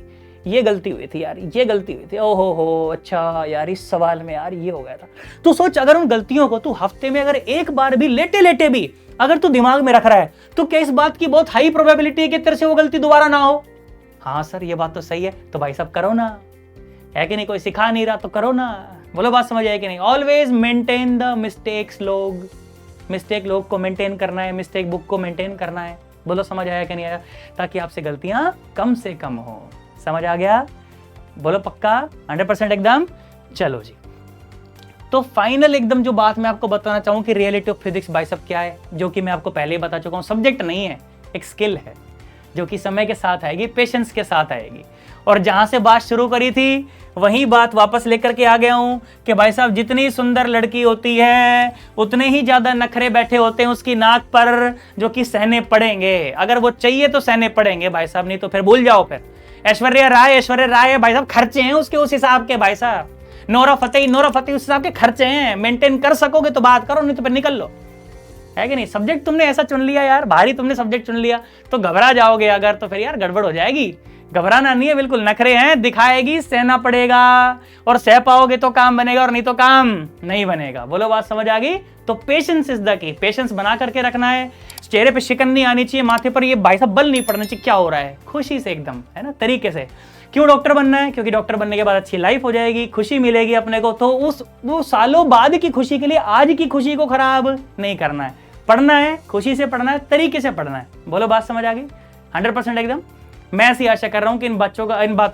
यार, ये गलती हुई थी, ओ हो, अच्छा यार इस सवाल में यार ये हो गया था। तू सोच, अगर उन गलतियों को तू हफ्ते में अगर एक बार भी लेटे भी अगर तू दिमाग में रख रहा है, तो क्या इस बात की बहुत हाई प्रोबेबिलिटी है कि तेरे से वो गलती दोबारा ना हो? हाँ सर ये बात तो सही है, तो भाई साहब करो ना, है कि नहीं? कोई सिखा नहीं रहा तो करो ना। बोलो बात समझ आए कि नहीं? Always maintain the mistake log को मेंटेन करना है, मिस्टेक बुक को मेंटेन करना है। बोलो समझ आया कि नहीं आया? ताकि आपसे गलतियां कम से कम हो। समझ आ गया? बोलो पक्का 100% एकदम? चलो जी, तो फाइनल एकदम जो बात मैं आपको बताना चाहूँ कि रियलिटी ऑफ फिजिक्स भाई साहब क्या है, जो कि मैं आपको पहले ही बता चुका हूँ, सब्जेक्ट नहीं है, एक स्किल है जो कि समय के साथ आएगी, पेशेंस के साथ आएगी। और जहां से बात शुरू करी थी वही बात वापस लेकर के आ गया हूं कि भाई साहब जितनी सुंदर लड़की होती है उतने ही ज्यादा नखरे बैठे होते हैं उसकी नाक पर, जो कि सहने पड़ेंगे। अगर वो चाहिए तो सहने पड़ेंगे भाई साहब, नहीं तो फिर भूल जाओ। फिर ऐश्वर्या राय भाई साहब, खर्चे हैं उसके उस हिसाब के भाई साहब। नोरा फतेही उस हिसाब के खर्चे हैं। मेंटेन कर सकोगे तो बात करो, नहीं तो फिर निकल लो, है कि नहीं? सब्जेक्ट तुमने ऐसा चुन लिया यार, भारी तुमने सब्जेक्ट चुन लिया, तो घबरा जाओगे अगर, तो फिर यार गड़बड़ हो जाएगी। घबराना नहीं है, बिल्कुल नखरे हैं, दिखाएगी, सहना पड़ेगा, और सह पाओगे तो काम बनेगा और नहीं तो काम नहीं बनेगा। बोलो बात समझ आ गई? तो patience is the key, patience बना करके रखना है। चेहरे पे शिकन नहीं आनी चाहिए, माथे पर ये भाई साहब बल नहीं पड़ना चाहिए, क्या हो रहा है, खुशी से एकदम, है ना, तरीके से। क्यों डॉक्टर बनना है? क्योंकि डॉक्टर बनने के बाद अच्छी लाइफ हो जाएगी, खुशी मिलेगी अपने को, तो वो सालों बाद की खुशी के लिए आज की खुशी को खराब नहीं करना है। पढ़ना है, खुशी से पढ़ना है, तरीके से पढ़ना है। बोलो बात समझ आ गई? 100% एकदम। मैं ऐसी आशा कर रहा हूं कि इन बातों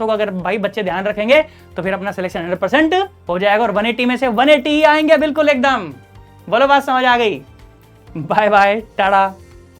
का अगर भाई बच्चे ध्यान रखेंगे तो फिर अपना सिलेक्शन 100% हो जाएगा और 180 में से 180 आएंगे बिल्कुल एकदम। बोलो बात समझ आ गई? Bye bye, Tata.